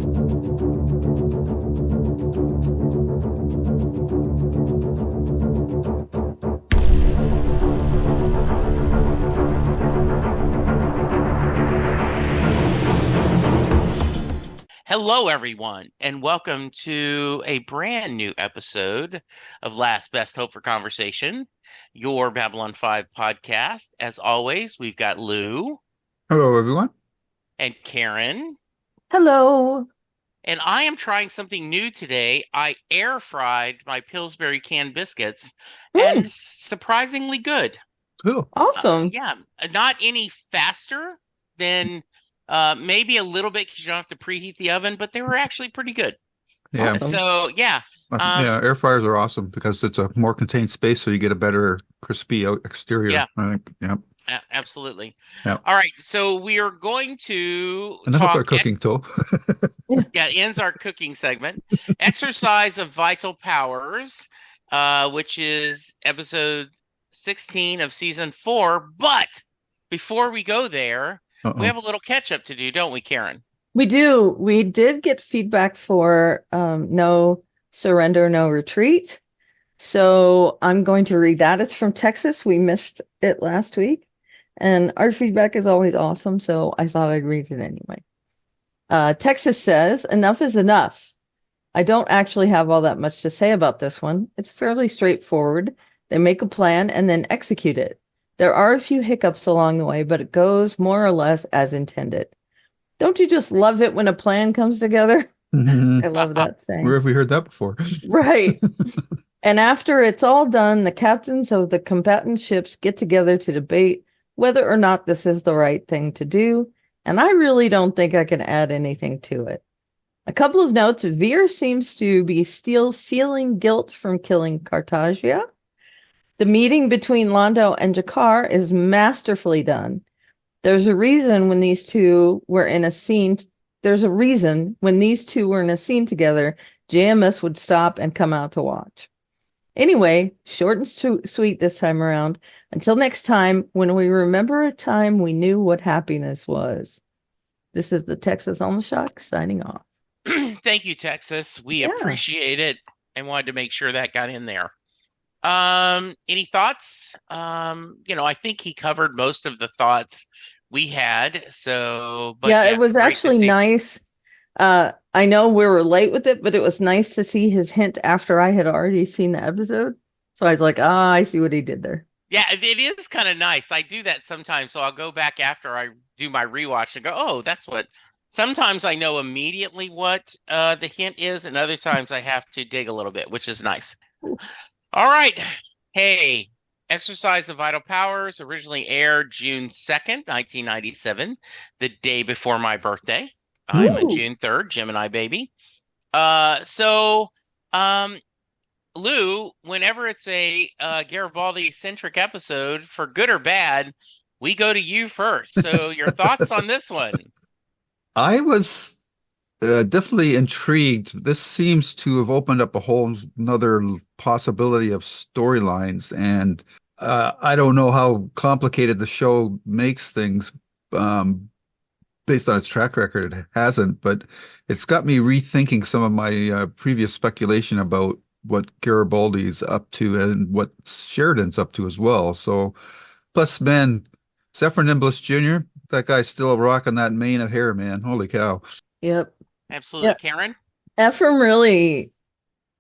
Hello, everyone, and welcome to a brand new episode of Last Best Hope for Conversation, your Babylon 5 podcast. As always, we've got Lou Hello, everyone. and Karen, Hello. and I am trying something new today. I air fried my Pillsbury canned biscuits, and surprisingly good. Cool. Awesome. Yeah, not any faster than maybe a little bit because you don't have to preheat the oven, but they were actually pretty good. Yeah. Awesome. So, yeah. Yeah, air fryers are awesome because it's a more contained space, so you get a better crispy exterior. Yeah. I think. Yeah. Absolutely. Yeah. All right. So we are going to Enough talk. about cooking, too. Yeah, ends our cooking segment. Exercise of Vital Powers, which is episode 16 of season 4. But before we go there, we have a little catch up to do, don't we, Karen? We do. We did get feedback for no surrender, no retreat. So I'm going to read that. It's from Texas. We missed it last week. And our feedback is always awesome. So I thought I'd read it anyway. Texas says, enough is enough. I don't actually have all that much to say about this one. It's fairly straightforward. They make a plan and then execute it. There are a few hiccups along the way, but it goes more or less as intended. Don't you just love it when a plan comes together? I love that saying. Where have we heard that before? Right. And after it's all done, the captains of the combatant ships get together to debate whether or not this is the right thing to do. And I really don't think I can add anything to it. A couple of notes. Veer seems to be still feeling guilt from killing Cartagia. The meeting between Londo and Jakar is masterfully done. There's a reason when these two were in a scene. There's a reason when these two were in a scene together, JMS would stop and come out to watch. Anyway, short and sweet this time around. Until next time, when we remember a time we knew what happiness was. This is the Texas on the Shock signing off. Thank you, Texas. We appreciate it and wanted to make sure that got in there. Any thoughts? I think he covered most of the thoughts we had. So, but yeah, it was actually nice. I know we were late with it, but it was nice to see his hint after I had already seen the episode. So I was like, I see what he did there. Yeah, it is kind of nice. I do that sometimes. So I'll go back after I do my rewatch and go, oh, that's what. Sometimes I know immediately what the hint is, and other times I have to dig a little bit, which is nice. All right. Hey, Exercise of Vital Powers originally aired June 2nd, 1997, the day before my birthday. I'm a June 3rd, Gemini baby. Lou, whenever it's a Garibaldi-centric episode, for good or bad, we go to you first. So your thoughts on this one? I was definitely intrigued. This seems to have opened up a whole another possibility of storylines, and I don't know how complicated the show makes things based on its track record. It hasn't, but it's got me rethinking some of my previous speculation about what Garibaldi's up to and what Sheridan's up to as well. So, plus, man, Zephyr Nimbus Jr., that guy's still rocking that mane of hair, man. Holy cow. Yep. Absolutely. Yep. Karen? Ephraim really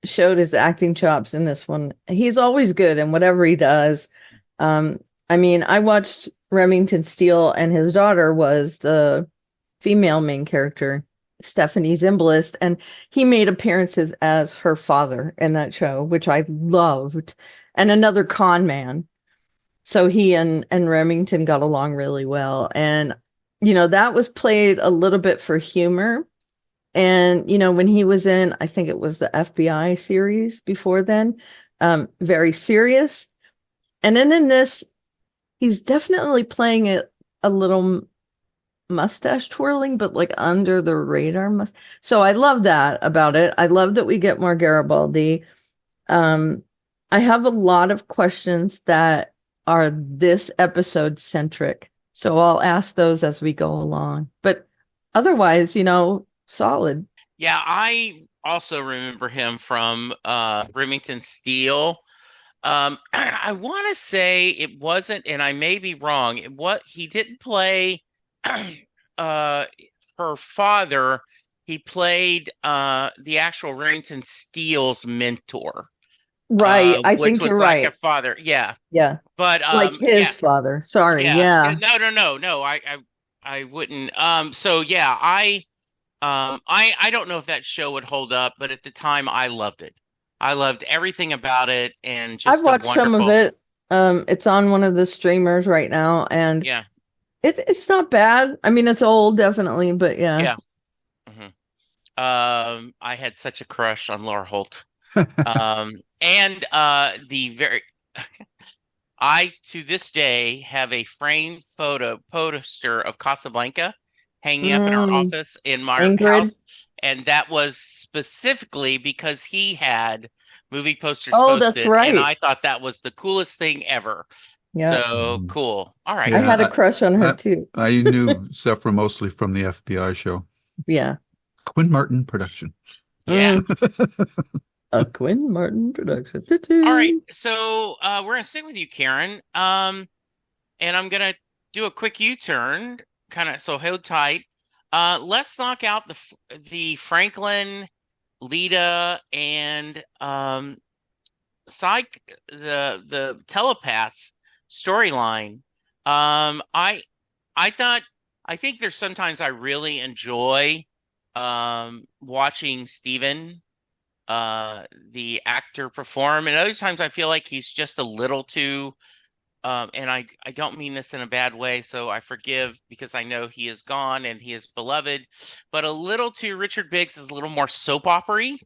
showed his acting chops in this one. He's always good in whatever he does. I watched Remington Steele, and his daughter was the female main character, Stephanie Zimbalist, and he made appearances as her father in that show, which I loved, and another con man. So he and Remington got along really well. And, that was played a little bit for humor. And, when he was in, I think it was the FBI series before then, very serious. And then in this, he's definitely playing it a little mustache twirling, but like under the radar. So I love that about it. I love that we get more Garibaldi. I have a lot of questions that are this episode centric. So I'll ask those as we go along. But otherwise, solid. Yeah, I also remember him from Remington Steele. I want to say it wasn't, and I may be wrong. He didn't play uh her father. He played the actual Remington Steele's mentor, Right. I which think you're was like a right. father. Yeah, Yeah. but Like yeah, his father. Sorry. yeah. Yeah. No, no, no, no. I wouldn't. So yeah, I don't know if that show would hold up, but at the time I loved it. I loved everything about it and I've just a watched some of wonderful, it. It's on one of the streamers right now, and yeah, it's not bad. I mean, it's old, definitely, but yeah. yeah. hmm I had such a crush on Laura Holt. And the very I to this day have a framed poster of Casablanca hanging up in our Mm, office in my Ingrid. house, and that was specifically because he had movie posters Oh, that's posted, and right. I thought that was the coolest thing ever. Yeah. So Mhm. cool. All right. I had a Yeah, crush on her I, too. I knew Zephyr mostly from the FBI show. Yeah. Quinn Martin production. Yeah. Mm, a Quinn Martin production. All right. Doo-doo. So we're gonna stick with you, Karen. And I'm gonna do a quick U-turn, kind of so hold tight. Let's knock out the Franklin, Lita, and psych the telepaths storyline. I thought I think there's sometimes I really enjoy watching Steven the actor perform, and other times I feel like he's just a little too and I don't mean this in a bad way, so I forgive because I know he is gone and he is beloved, but a little too Richard Biggs is a little more soap opery,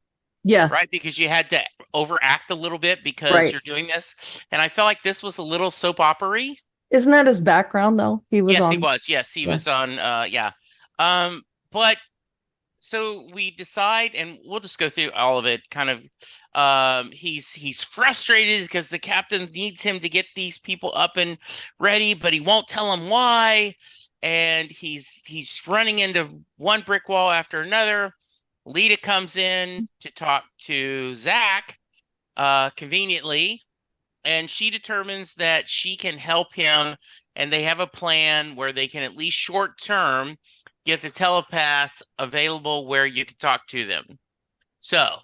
Yeah. right? Because you had to overact a little bit because Right. you're doing this. And I felt like this was a little soap opery. Isn't that his background though? He was Yes, he on. was. Yes, he Yeah. was on yeah. But so we decide and we'll just go through all of it kind of he's frustrated because the captain needs him to get these people up and ready but he won't tell him why and he's running into one brick wall after another. Lita comes in to talk to Zach conveniently and she determines that she can help him and they have a plan where they can at least short term get the telepaths available where you can talk to them. So,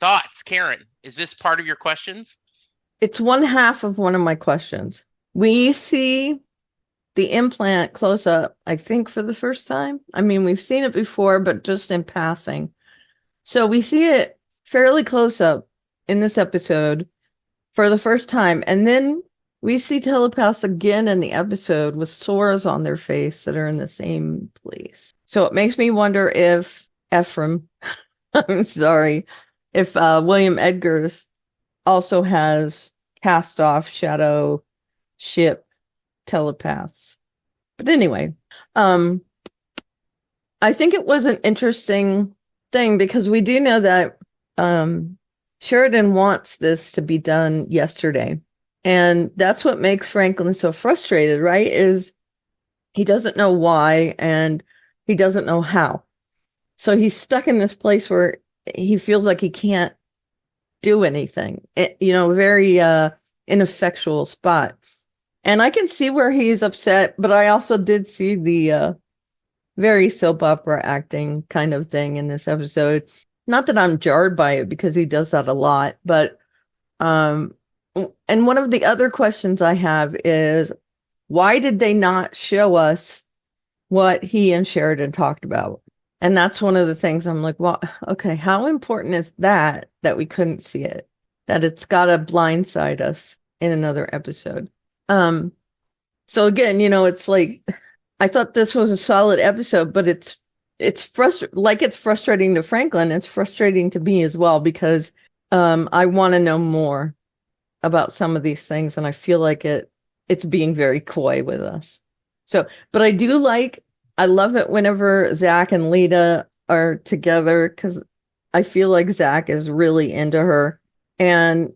thoughts, Karen? Is this part of your questions? It's one half of one of my questions. We see the implant close up, I think, for the first time. I mean, we've seen it before, but just in passing. So we see it fairly close up in this episode for the first time. And then we see telepaths again in the episode with sores on their face that are in the same place. So it makes me wonder if Ephraim, I'm sorry, if William Edgars also has cast off shadow ship telepaths. But anyway, I think it was an interesting thing because we do know that Sheridan wants this to be done yesterday. And that's what makes Franklin so frustrated, right? Is he doesn't know why and he doesn't know how. So he's stuck in this place where he feels like he can't do anything. Very ineffectual spot. And I can see where he's upset, but I also did see the very soap opera acting kind of thing in this episode. Not that I'm jarred by it because he does that a lot, but and one of the other questions I have is why did they not show us what he and Sheridan talked about? And that's one of the things I'm like, well, okay, how important is that we couldn't see it? That it's got to blindside us in another episode. So again, it's like I thought this was a solid episode, but it's frustrating to Franklin. It's frustrating to me as well because I want to know more about some of these things, and I feel like it's being very coy with us. So, but I love it whenever Zach and Lita are together because I feel like Zach is really into her, and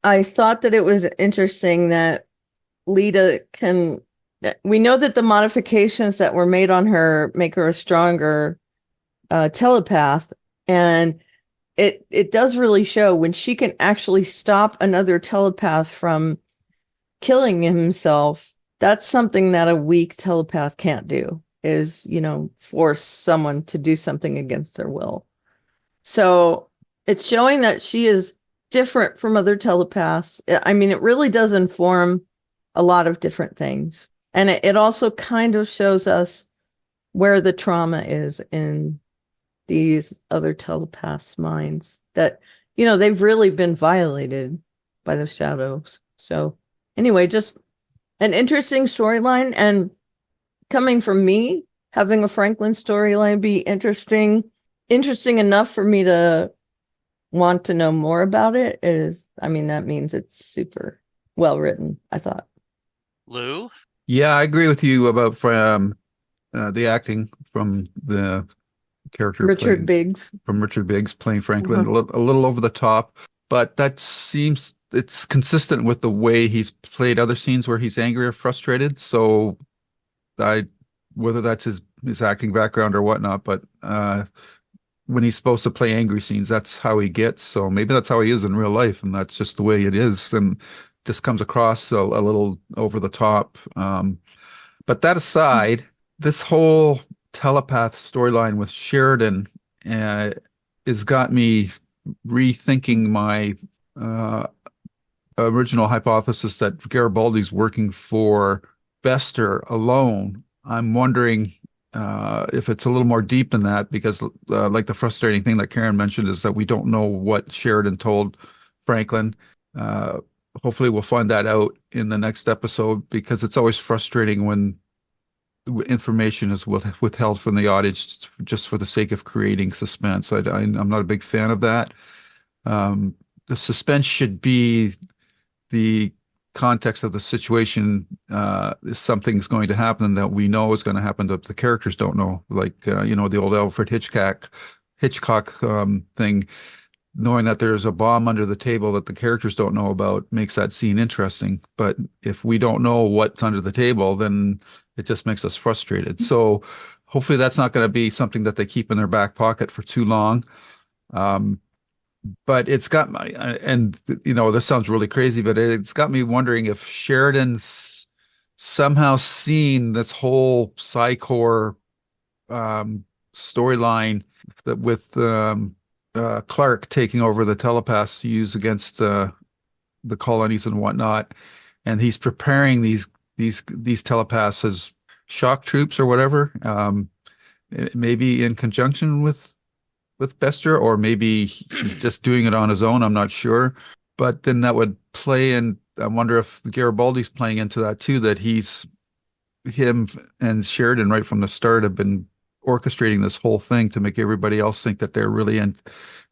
I thought that it was interesting that Lita we know that the modifications that were made on her make her a stronger telepath, and it does really show when she can actually stop another telepath from killing himself. That's something that a weak telepath can't do, is, force someone to do something against their will. So it's showing that she is different from other telepaths. I mean, it really does inform a lot of different things. And it also kind of shows us where the trauma is in these other telepaths' minds, that, they've really been violated by the shadows. So anyway, just an interesting storyline. And coming from me, having a Franklin storyline be interesting enough for me to want to know more about it that means it's super well written, I thought. Lou? Yeah, I agree with you about the acting from the character Richard Biggs. From Richard Biggs playing Franklin, a little over the top, but that seems it's consistent with the way he's played other scenes where he's angry or frustrated. So whether that's his acting background or whatnot, but when he's supposed to play angry scenes, that's how he gets. So maybe that's how he is in real life, and that's just the way it is. And just comes across a little over the top. But that aside, this whole telepath storyline with Sheridan has got me rethinking my original hypothesis that Garibaldi's working for Bester alone. I'm wondering if it's a little more deep than that, because like the frustrating thing that Karen mentioned is that we don't know what Sheridan told Franklin. Hopefully we'll find that out in the next episode, because it's always frustrating when information is withheld from the audience just for the sake of creating suspense. I'm not a big fan of that. The suspense should be the context of the situation. If something's going to happen that we know is going to happen that the characters don't know, like the old Alfred Hitchcock thing. Knowing that there's a bomb under the table that the characters don't know about makes that scene interesting. But if we don't know what's under the table, then it just makes us frustrated. So hopefully that's not going to be something that they keep in their back pocket for too long. But it's got my, and this sounds really crazy, but it's got me wondering if Sheridan's somehow seen this whole Psy-Corps storyline that with Clark taking over the telepaths to use against the colonies and whatnot, and he's preparing these telepaths as shock troops or whatever, maybe in conjunction with Bester, or maybe he's just doing it on his own. I'm not sure, but then that would play in. I wonder if Garibaldi's playing into that too, that him and Sheridan right from the start have been orchestrating this whole thing to make everybody else think that they're really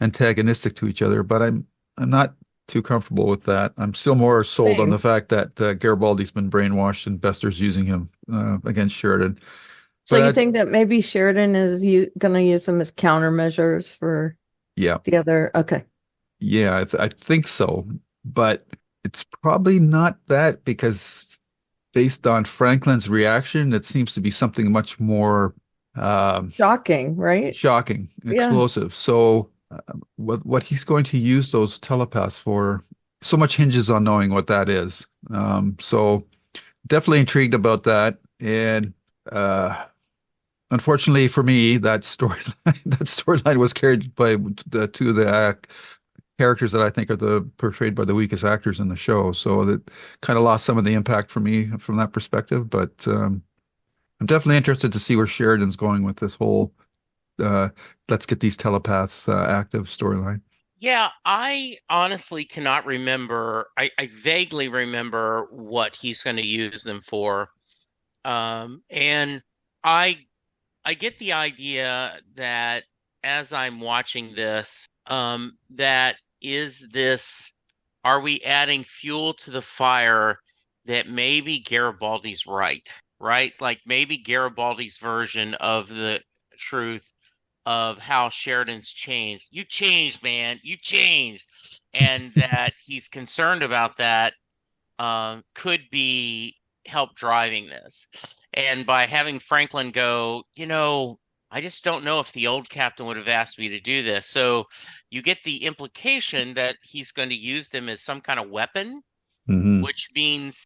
antagonistic to each other. But I'm not too comfortable with that. I'm still more sold on the fact that Garibaldi's been brainwashed and Bester's using him against Sheridan. So you think that maybe Sheridan is going to use them as countermeasures for the other? Okay. Yeah, I think so. But it's probably not that, because based on Franklin's reaction, it seems to be something much more shocking, right? Shocking, explosive. Yeah. So what he's going to use those telepaths for, so much hinges on knowing what that is. So definitely intrigued about that. And unfortunately for me, that storyline was carried by two of the characters that I think are portrayed by the weakest actors in the show. So that kind of lost some of the impact for me from that perspective. But I'm definitely interested to see where Sheridan's going with this whole let's get these telepaths active storyline. Yeah, I honestly cannot remember. I vaguely remember what he's going to use them for. And I get the idea that as I'm watching this, are we adding fuel to the fire that maybe Garibaldi's right? Like maybe Garibaldi's version of the truth of how Sheridan's changed. You changed, man. You changed. And that he's concerned about that could be help driving this. And by having Franklin go, I just don't know if the old captain would have asked me to do this. So you get the implication that he's going to use them as some kind of weapon, Hmm. which means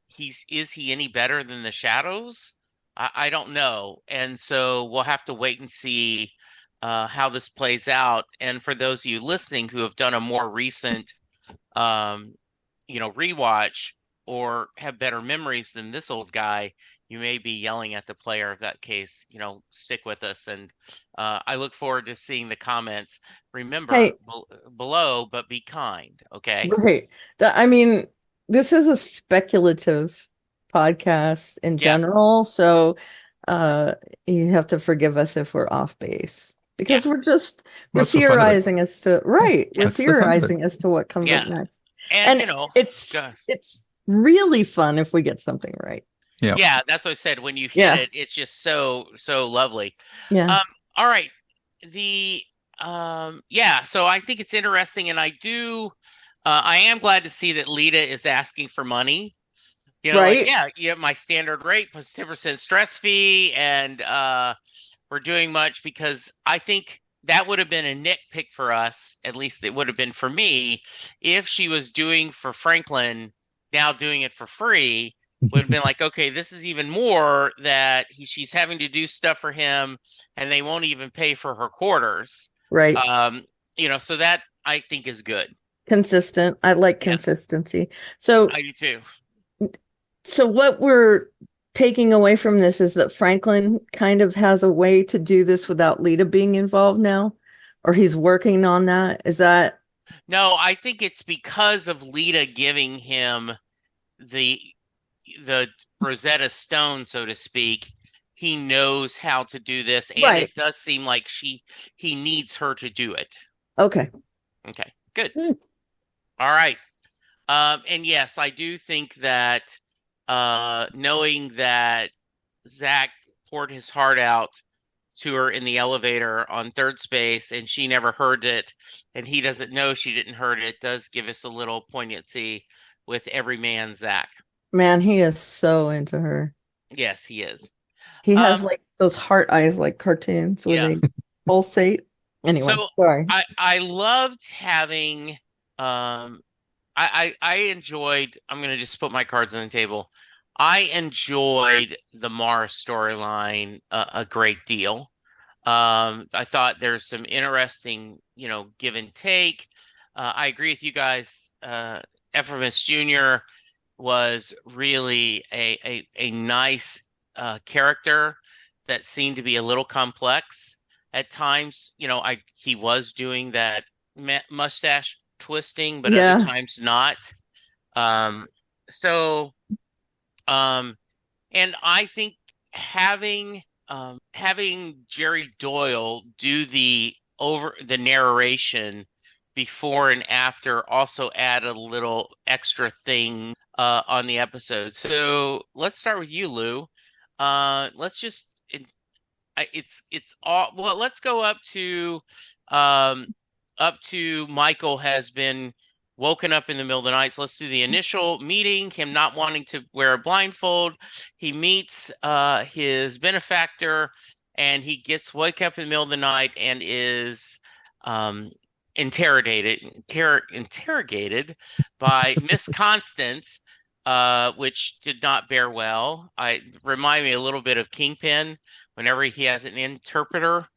is he any better than the shadows? I don't know. And so we'll have to wait and see how this plays out. And for those of you listening who have done a more recent um, rewatch or have better memories than this old guy, you may be yelling at the player of that case, stick with us. And I look forward to seeing the comments. Remember, Hey, below, but be kind. Okay. right. I mean, this is a speculative podcast in Yes. general, so uh you have to forgive us if we're off base Yeah. because we're What's the fun of it? theorizing as to Yeah. we're That's the fun of it. theorizing as to what comes up Yeah. next. And, And gosh, it's really fun if we get something right. Yeah. yeah, that's what I said. When you hit Yeah. it, it's just so, so lovely. Yeah. All right. The yeah, so I think it's interesting, and I am glad to see that Lita is asking for money. Like, Right? yeah, you have my standard rate plus 10% stress fee, and we're doing much because I think that would have been a nitpick for us, at least it would have been for me, if she was doing for Franklin, now doing it for free, would have been like, okay, this is even more that she's having to do stuff for him, and they won't even pay for her quarters. Right. Um, so that I think is good. Consistent. I like Yeah, consistency. So I do too. So what we're taking away from this is that Franklin kind of has a way to do this without Lita being involved now, or he's working on that. Is that No, I think it's because of Lita giving him the the Rosetta Stone, so to speak. He knows how to do this, and right? it does seem like he needs her to do it. Okay. Okay, good. Hmm. All right. And yes, I do think that knowing that Zach poured his heart out to her in the elevator on third space and she never heard it and he doesn't know she didn't heard it does give us a little poignancy with every man Zach. Man, he is so into her. Yes, he is. He has Um, like those heart eyes like cartoons where yeah. they pulsate. Anyway, So sorry. I loved having I enjoyed, I'm gonna just put my cards on the table. I enjoyed the Mars storyline a great deal. I thought there's some interesting, give and take. I agree with you guys. Ephraim Jr. was really a nice character that seemed to be a little complex at times. He was doing that mustache twisting, but other Yeah. times not. Um, so, um, and I think having Jerry Doyle do the narration before and after also add a little extra thing on the episode. So let's start with you, Lou. Let's just it's all well. Let's go up to Michael has been woken up in the middle of the night. So let's do the initial meeting, him not wanting to wear a blindfold. He meets his benefactor and he gets woke up in the middle of the night and is interrogated by Miss Constance, which did not bear well. I remind me a little bit of Kingpin. Whenever he has an interpreter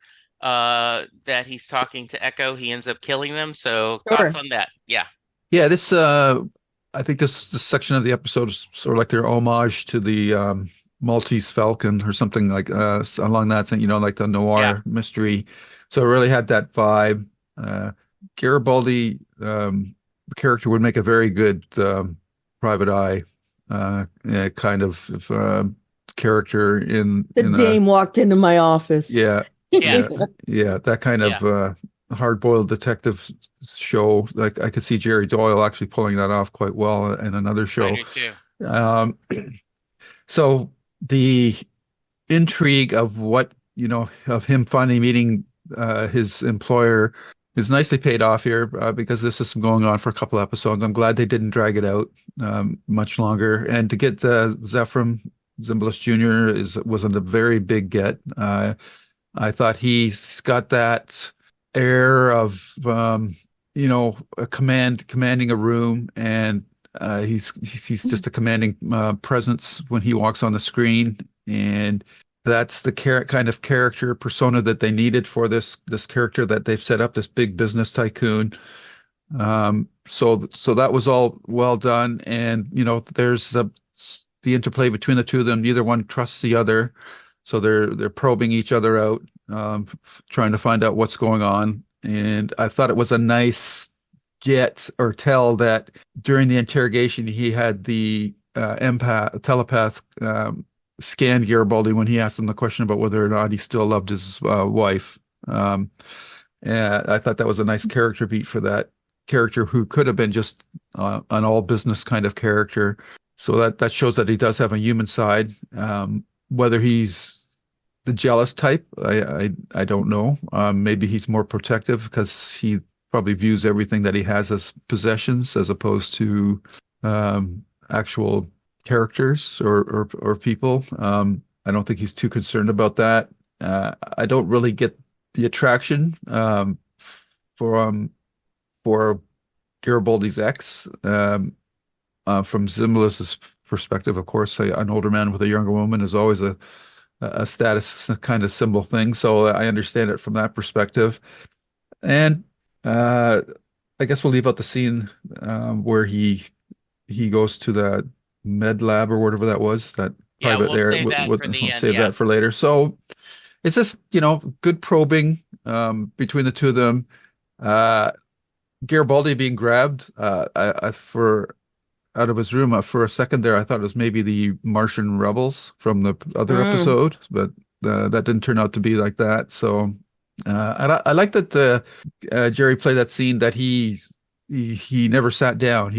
that he's talking to Echo, he ends up killing them. So thoughts Sure. on that? Yeah. Yeah, this I think this section of the episode is sort of like their homage to the Maltese Falcon or something like along that thing, like the Yeah. noir mystery. So it really had that vibe. Garibaldi, the character would make a very good private eye kind of character The in dame walked into my office. yeah, Yes. yeah, that kind Yeah. of hard-boiled detective show. Like I could see Jerry Doyle actually pulling that off quite well in another I show. do too. Um, so the intrigue of of him finally meeting his employer is nicely paid off here because this is going on for a couple episodes. I'm glad they didn't drag it out much longer. And to get Zephram Zimbalist Jr. was a very big get. I thought he's got that air of commanding a room, and he's just a commanding presence when he walks on the screen, and that's the kind of character persona that they needed for this character that they've set up, this big business tycoon. So that was all well done, and there's the interplay between the two of them. Neither one trusts the other, so they're probing each other out, trying to find out what's going on. And I thought it was a nice get or tell that during the interrogation he had the telepath scan Garibaldi when he asked him the question about whether or not he still loved his wife. And I thought that was a nice character beat for that character who could have been just an all business kind of character. So that shows that he does have a human side. Whether he's the jealous type, I don't know. Maybe he's more protective because he probably views everything that he has as possessions as opposed to actual characters or people. I don't think he's too concerned about that. I don't really get the attraction for Garibaldi's ex. From Zimbalist's perspective, of course, an older man with a younger woman is always a status kind of symbol thing. So I understand it from that perspective. And I guess we'll leave out the scene where he goes to the med lab or whatever that was. That Yeah, private we'll there. save that for the We'll end. save Yeah. that for later. So it's just good probing between the two of them. Garibaldi being grabbed for out of his room for a second there. I thought it was maybe the Martian rebels from the other episode, but that didn't turn out to be like that. So I like that Jerry played that scene that he never sat down.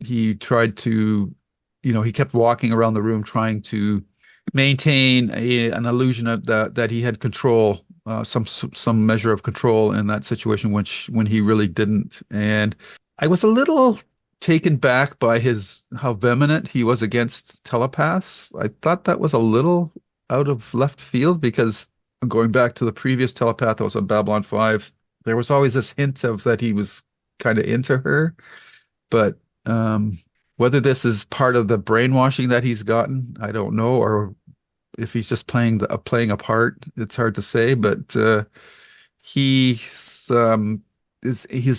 He tried to, he kept walking around the room trying to maintain an illusion of that he had control, some measure of control in that situation, when he really didn't. And I was a little taken back by how vehement he was against telepaths. I thought that was a little out of left field because going back to the previous telepath that was on Babylon 5, there was always this hint of that he was kind of into her. But whether this is part of the brainwashing that he's gotten, I don't know, or if he's just playing a part, it's hard to say. But his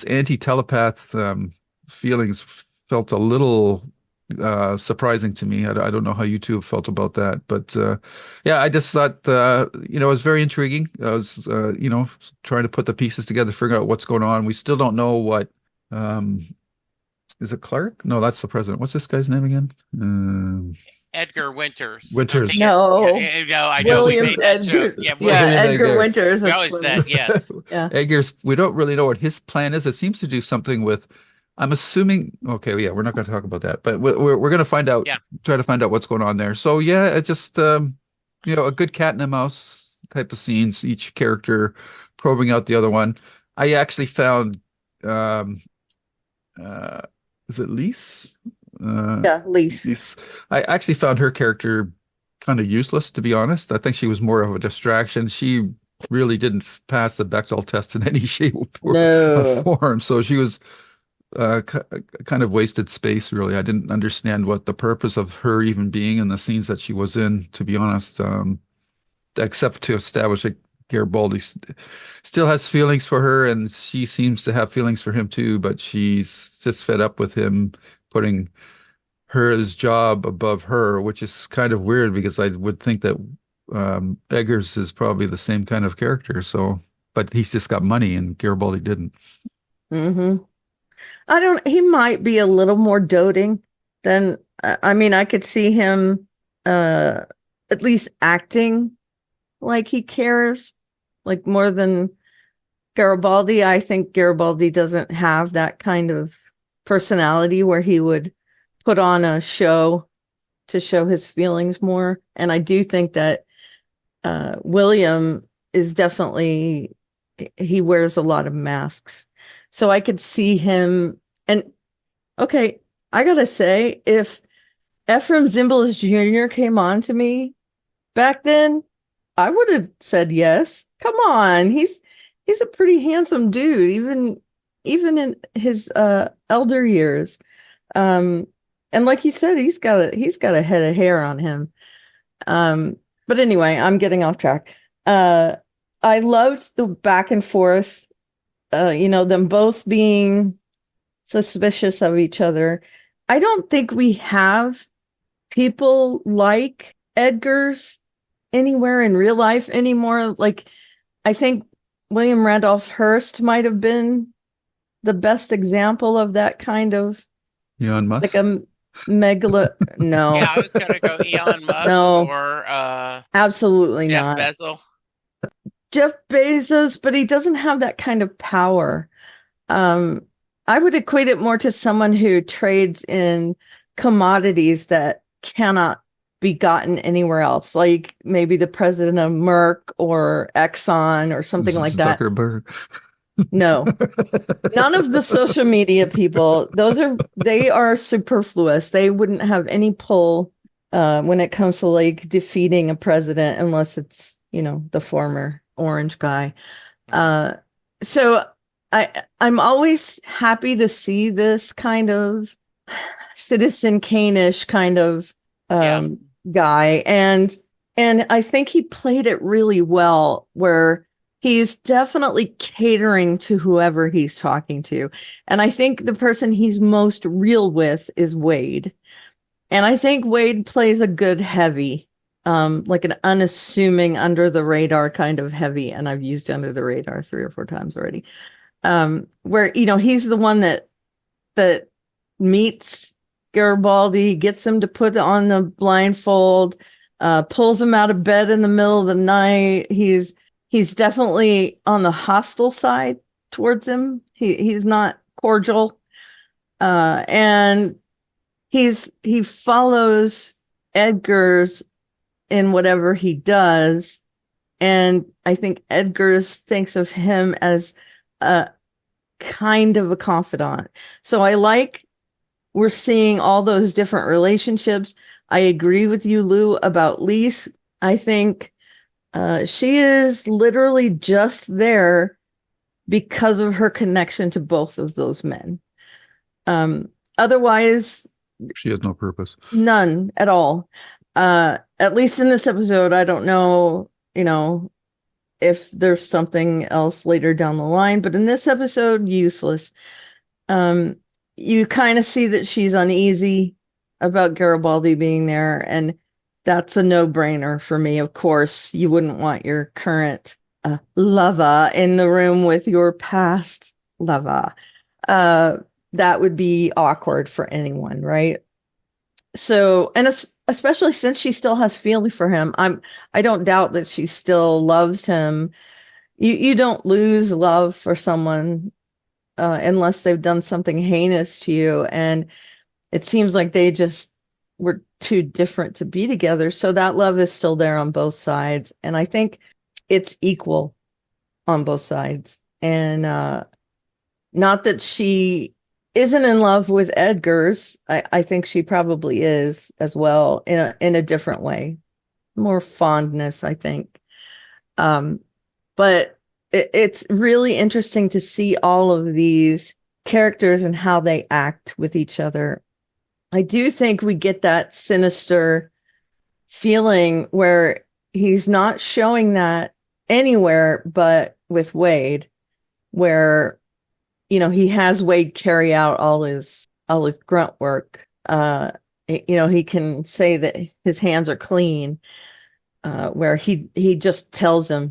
anti-telepath feelings felt a little surprising to me. I don't know how you two have felt about that, but yeah, I just thought it was very intriguing. I was trying to put the pieces together, figure out what's going on. We still don't know what is it Clark? No, that's the president. What's this guy's name again? Edgar Winters. Winters. No. No, I know we William made that Edgar. joke. Yeah, Yeah, William Edgar Edgar. Winters. we That's always what- said yes. Yeah. Edgars, we don't really know what his plan is. It seems to do something with, I'm assuming, okay, yeah, we're not going to talk about that, but we're going to find out, Yeah. try to find out what's going on there. So yeah, it's just, a good cat and a mouse type of scenes, each character probing out the other one. I actually found, is it Lise? Yeah, Lise. Lise. I actually found her character kind of useless, to be honest. I think she was more of a distraction. She really didn't pass the Bechdel test in any shape or No. form. So she was kind of wasted space, really. I didn't understand what the purpose of her even being in the scenes that she was in, to be honest, except to establish that Garibaldi still has feelings for her, and she seems to have feelings for him too, but she's just fed up with him putting his job above her, which is kind of weird because I would think that Edgars is probably the same kind of character. So, but he's just got money, and Garibaldi didn't. Mm-hmm. He might be a little more doting than, I mean, I could see him at least acting like he cares, like more than Garibaldi. I think Garibaldi doesn't have that kind of personality where he would put on a show to show his feelings more. And I do think that William is definitely, he wears a lot of masks. So I could see him. And okay, I gotta say, if Ephraim Zimbalist Jr. came on to me back then, I would have said yes. Come on, he's a pretty handsome dude, even in his elder years. Um, and like you said, he's got a head of hair on him. But anyway, I'm getting off track. Uh, I loved the back and forth. Them both being suspicious of each other. I don't think we have people like Edgars anywhere in real life anymore. Like, I think William Randolph Hearst might have been the best example of that kind of Elon like Musk. a no. Yeah, I was gonna go Elon Musk No, or absolutely Jeff not. Bezos. Jeff Bezos, but he doesn't have that kind of power. Um, I would equate it more to someone who trades in commodities that cannot be gotten anywhere else, like maybe the president of Merck or Exxon or something like that. Zuckerberg. No, none of the social media people. They are superfluous. They wouldn't have any pull when it comes to like defeating a president unless it's, the former orange guy. So I'm always happy to see this kind of Citizen Kane-ish kind of guy. And I think he played it really well, where he's definitely catering to whoever he's talking to. And I think the person he's most real with is Wade. And I think Wade plays a good heavy, like an unassuming, under the radar kind of heavy. And I've used under the radar 3 or 4 times already. Where, he's the one that meets Garibaldi, gets him to put on the blindfold, pulls him out of bed in the middle of the night. He's definitely on the hostile side towards him. He's not cordial. And he follows Edgars in whatever he does. And I think Edgars thinks of him as a kind of a confidant. So we're seeing all those different relationships. I agree with you, Lou, about Lise. I think she is literally just there because of her connection to both of those men. Otherwise, she has no purpose. None at all. At least in this episode, I don't know, if there's something else later down the line, but in this episode, useless. You kind of see that she's uneasy about Garibaldi being there, and that's a no-brainer for me. Of course, you wouldn't want your current lover in the room with your past lover. That would be awkward for anyone, right? So, and especially since she still has feelings for him, I don't doubt that she still loves him. You don't lose love for someone unless they've done something heinous to you, and it seems like they just were too different to be together. So that love is still there on both sides, and I think it's equal on both sides. And not that she isn't in love with Edgars. I think she probably is as well, in a different way, more fondness, I think. But it's really interesting to see all of these characters and how they act with each other. I do think we get that sinister feeling where he's not showing that anywhere but with Wade, where he has Wade carry out all his grunt work. He can say that his hands are clean, where he just tells him,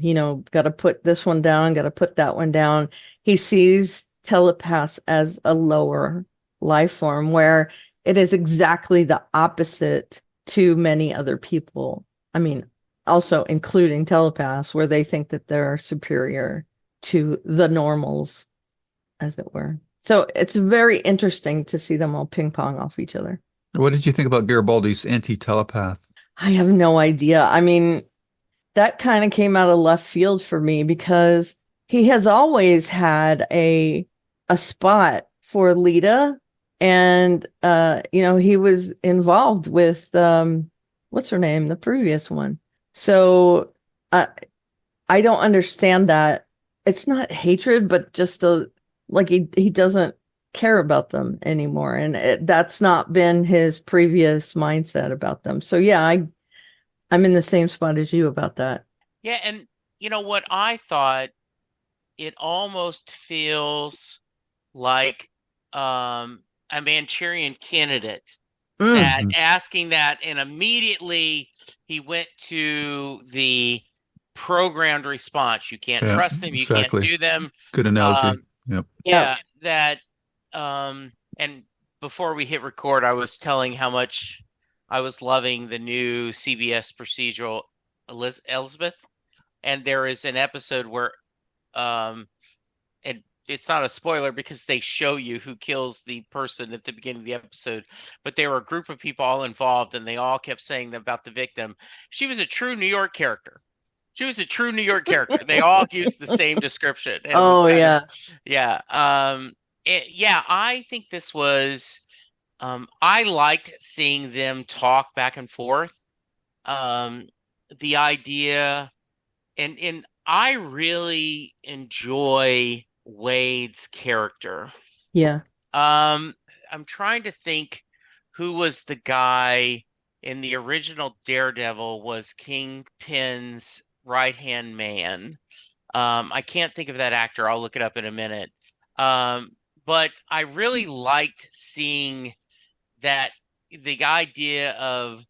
got to put this one down, got to put that one down. He sees telepaths as a lower life form, where it is exactly the opposite to many other people. I mean, also including telepaths, where they think that they're superior to the normals, as it were. So it's very interesting to see them all ping pong off each other. What did you think about Garibaldi's anti-telepath? I have no idea. I mean, that kind of came out of left field for me, because he has always had a spot for Lita, and he was involved with what's her name, the previous one. So I don't understand that. It's not hatred, but just like he doesn't care about them anymore, and that's not been his previous mindset about them. So yeah, I'm in the same spot as you about that. Yeah, and you know what I thought, it almost feels like a Manchurian candidate, Mm, that asking that, and immediately he went to the programmed response. You can't Yeah, trust them, you can't exactly. do them. Good analogy. Um, Yep. yeah, yeah, that and before we hit record, I was telling how much I was loving the new CBS procedural Elizabeth, and there is an episode where um and it's not a spoiler because they show you who kills the person at the beginning of the episode, but there were a group of people all involved and they all kept saying about the victim, she was a true New York character. She was a true New York character. They all used the same description. And it was oh kind of, yeah, yeah. Yeah, I think this was, I liked seeing them talk back and forth. Um, the idea, and I really enjoy Wade's character. yeah. Um, I'm trying to think who was the guy in the original Daredevil was Kingpin's right-hand man. I can't think of that actor. I'll look it up in a minute. But I really liked seeing that, the idea of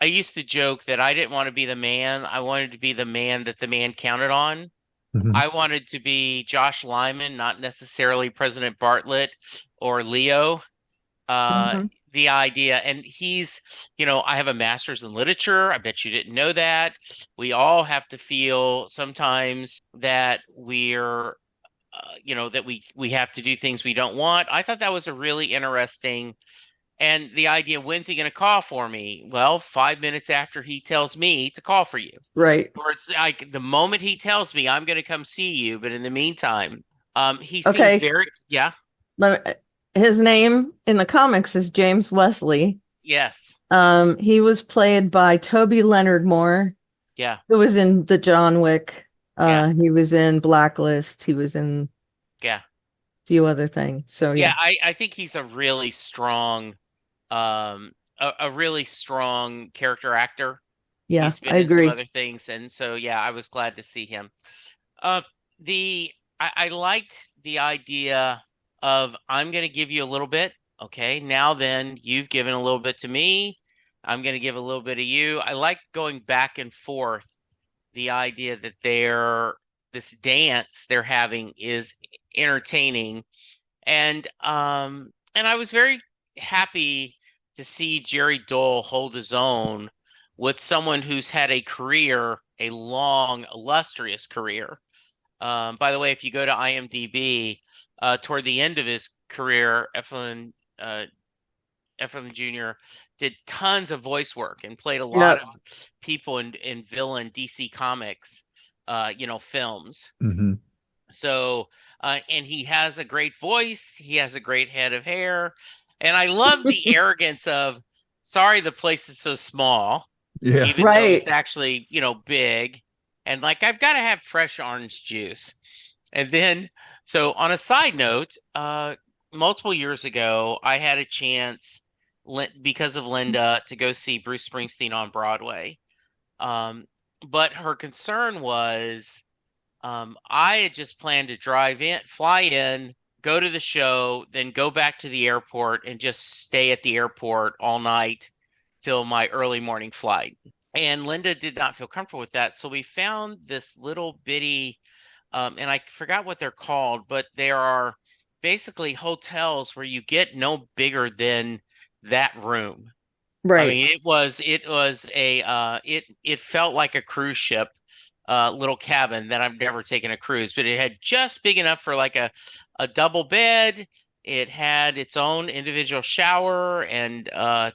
I used to joke that I didn't want to be the man. I wanted to be the man that the man counted on. Mhm. I wanted to be Josh Lyman, not necessarily President Bartlett or Leo. Uh, Mhm. the idea, and he's, I have a master's in literature. I bet you didn't know that. We all have to feel sometimes that that we have to do things we don't want. I thought that was a really interesting. And the idea, when's he going to call for me? Well, 5 minutes after he tells me to call for you. Right. Or it's like the moment he tells me I'm going to come see you, but in the meantime, he seems Okay. very, yeah, His name in the comics is James Wesley. yes, He was played by Toby Leonard Moore, yeah, who was in the John Wick. yeah, He was in Blacklist. He was in yeah, a few other things. So yeah. yeah, I think he's a really strong, a really strong character actor. yeah, He's I been in some agree. other things, and so yeah, I was glad to see him. Uh, the I liked the idea of, I'm going to give you a little bit. Okay, now then, you've given a little bit to me. I'm going to give a little bit of you. I like going back and forth. The idea that this dance they're having is entertaining, and I was very happy to see Jerry Dole hold his own with someone who's had a career, a long, illustrious career. By the way, if you go to IMDb, toward the end of his career, Eflin Jr. did tons of voice work and played a lot Yep. of people in villain DC Comics, films. Hmm. So, and he has a great voice. He has a great head of hair. And I love the arrogance of, sorry, the place is so small, Yeah. even though it's Right. actually, big. And like, I've got to have fresh orange juice. And then, so on a side note, multiple years ago, I had a chance, because of Linda, to go see Bruce Springsteen on Broadway. But her concern was, I had just planned to fly in, go to the show, then go back to the airport and just stay at the airport all night till my early morning flight. And Linda did not feel comfortable with that. So we found this little bitty, and I forgot what they're called, but there are basically hotels where you get no bigger than that room. I Right. mean, it was it felt like a cruise ship, little cabin that I've never taken a cruise, but it had just big enough for like a double bed. It had its own individual shower and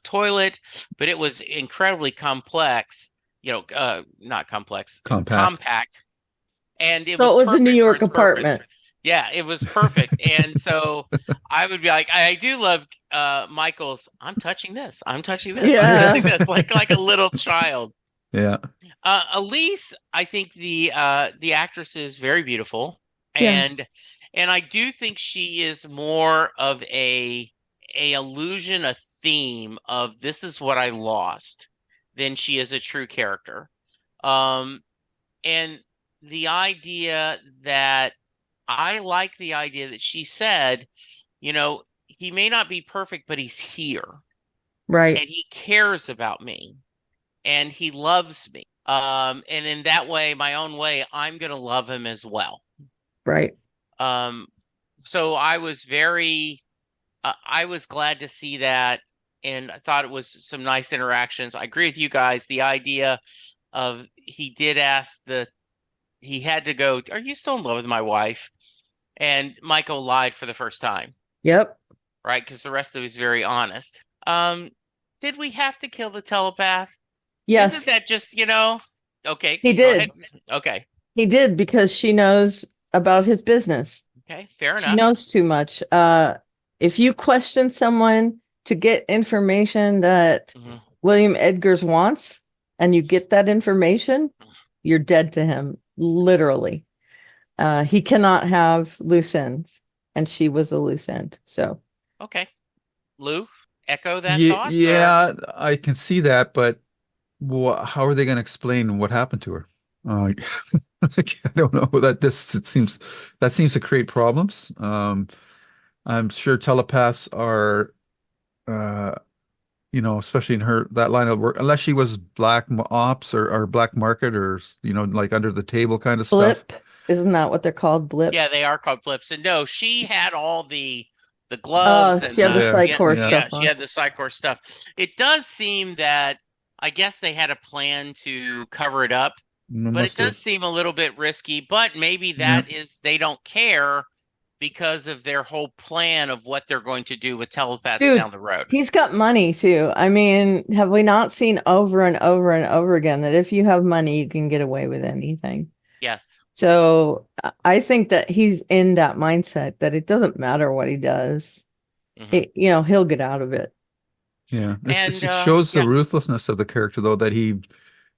toilet, but it was incredibly complex, not complex, Compact. compact, and it So was it was a New perfect for York its purpose. apartment. Yeah, it was perfect. And so I would be like, I do love Michael's, I'm touching this, I'm touching this, I'm Yeah. touching this, like a little child. Yeah. Elise, I think the actress is very beautiful, Yeah. and I do think she is more of a illusion, a theme of this is what I lost than she is a true character. Um, and the idea that I like the idea that she said, he may not be perfect, but he's here Right. and he cares about me and he loves me. And in that way, my own way, I'm going to love him as well. Right. Um, so I was glad to see that, and I thought it was some nice interactions. I agree with you guys. The idea of he had to go, "Are you still in love with my wife?" And Michael lied for the first time, Yep. right? Because the rest of it was very honest. Did we have to kill the telepath? Isn't Yes, that just, okay, he go ahead. did. Okay. He did because she knows about his business. Okay, fair She enough. knows too much. If you question someone to get information that Mhm. William Edgars wants and you get that information, you're dead to him, literally. He cannot have loose ends, and she was a loose end. So, Okay. Lou, echo that Yeah, thoughts or yeah, I can see that, but how are they going to explain what happened to her? Uh, I don't know. That seems to create problems. I'm sure telepaths are, uh, especially in that line of work, unless she was ops or black market or like under the table kind of stuff. blip, isn't that what they're called? yeah, Blips. they are called flips. And no, she had all the Oh, gloves she and had the the Yeah, yeah, Psychor yeah, yeah, stuff she on. had the Psychor stuff. It does seem that I guess they had a plan to cover it up, but it must does have. seem a little bit risky, but maybe Yeah, that is they don't care because of their whole plan of what they're going to do with telepaths Dude, down the road. he's got money too. I mean, have we not seen over and over and over again that if you have money, you can get away with anything? Yes. So I think that he's in that mindset that it doesn't matter what he does. Hmm. He'll get out of it. yeah. And It shows the yeah, ruthlessness of the character, though, that he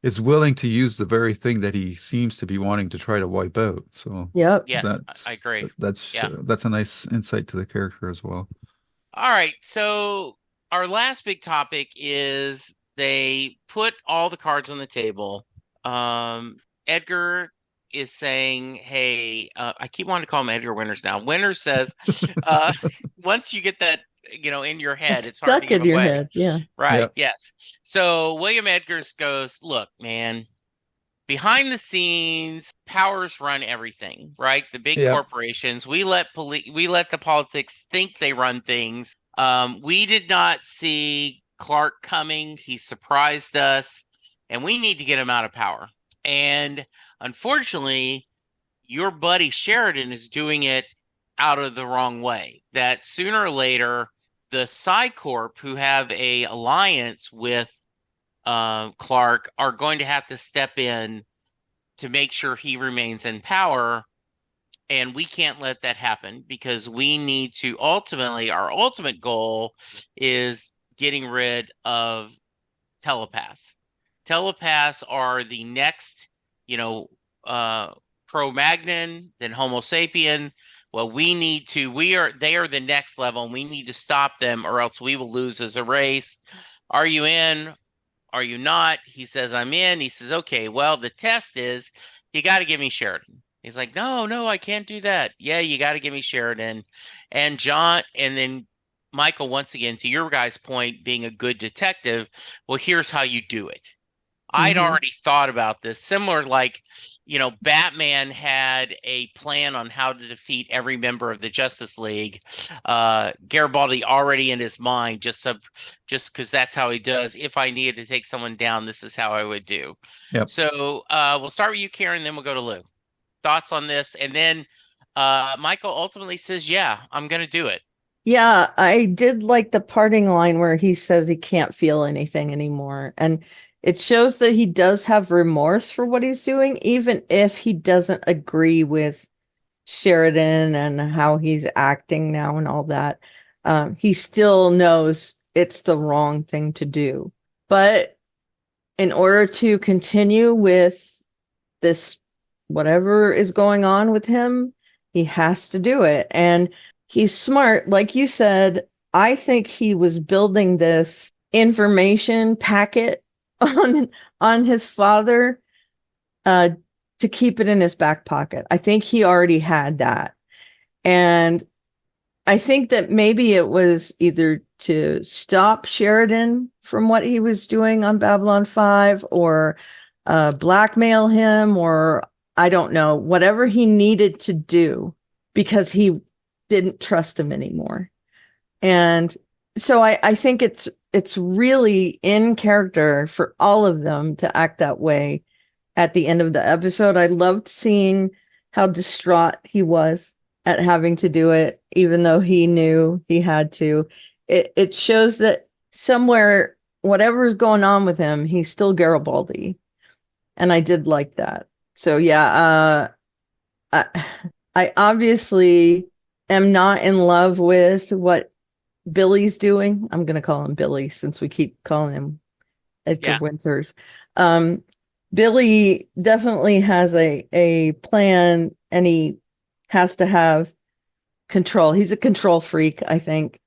is willing to use the very thing that he seems to be wanting to try to wipe out. So Yep. yes, I agree. Yeah. that's a nice insight to the character as well. All right. So our last big topic is they put all the cards on the table. Edgar is saying, "Hey, I keep wanting to call him Edgar Winters now." Winters says, uh, "Once you get that, in your head, It's it's hard to stuck give in your away." head. Yeah. Right. Yeah, Yes. So William Edgars goes, "Look, man, behind the scenes, powers run everything, right? The big yeah. corporations. We let the politics think they run things. We did not see Clark coming. He surprised us, and we need to get him out of power. And unfortunately, your buddy Sheridan is doing it out of the wrong way. That sooner or later, the Psi Corp, who have a alliance with Clark, are going to have to step in to make sure he remains in power. And we can't let that happen because we need to our ultimate goal is getting rid of telepaths. Telepaths are the next, Cro-Magnon, then Homo sapien. Well, they are the next level and we need to stop them or else we will lose as a race. Are you in? Are you not? He says, I'm in. He says, okay, well, the test is you got to give me Sheridan. He's like, no, I can't do that. Yeah, you got to give me Sheridan. And John, and then Michael, once again, to your guy's point, being a good detective, well, here's how you do it. I'd Mhm. already thought about this. Similar, like, Batman had a plan on how to defeat every member of the Justice League. Garibaldi already in his mind, just because that's how he does. If I needed to take someone down, this is how I would do. Yep. So we'll start with you, Karen, then we'll go to Lou. Thoughts on this? And then Michael ultimately says, yeah, I'm going to do it. Yeah, I did like the parting line where he says he can't feel anything anymore. And it shows that he does have remorse for what he's doing, even if he doesn't agree with Sheridan and how he's acting now and all that. He still knows it's the wrong thing to do. But in order to continue with this, whatever is going on with him, he has to do it. And he's smart. Like you said, I think he was building this information packet on his father uh, to keep it in his back pocket. I think he already had that. And I think that maybe it was either to stop Sheridan from what he was doing on Babylon 5 or blackmail him, or I don't know, whatever he needed to do because he didn't trust him anymore. And so I think it's really in character for all of them to act that way at the end of the episode. I loved seeing how distraught he was at having to do it, even though he knew he had to. It shows that somewhere, whatever's going on with him, he's still Garibaldi. And I did like that. So yeah, I obviously am not in love with what Billy's doing. I'm going to call him Billy since we keep calling him Edgar Winters. Billy definitely has a plan, and he has to have control. He's a control freak, I think.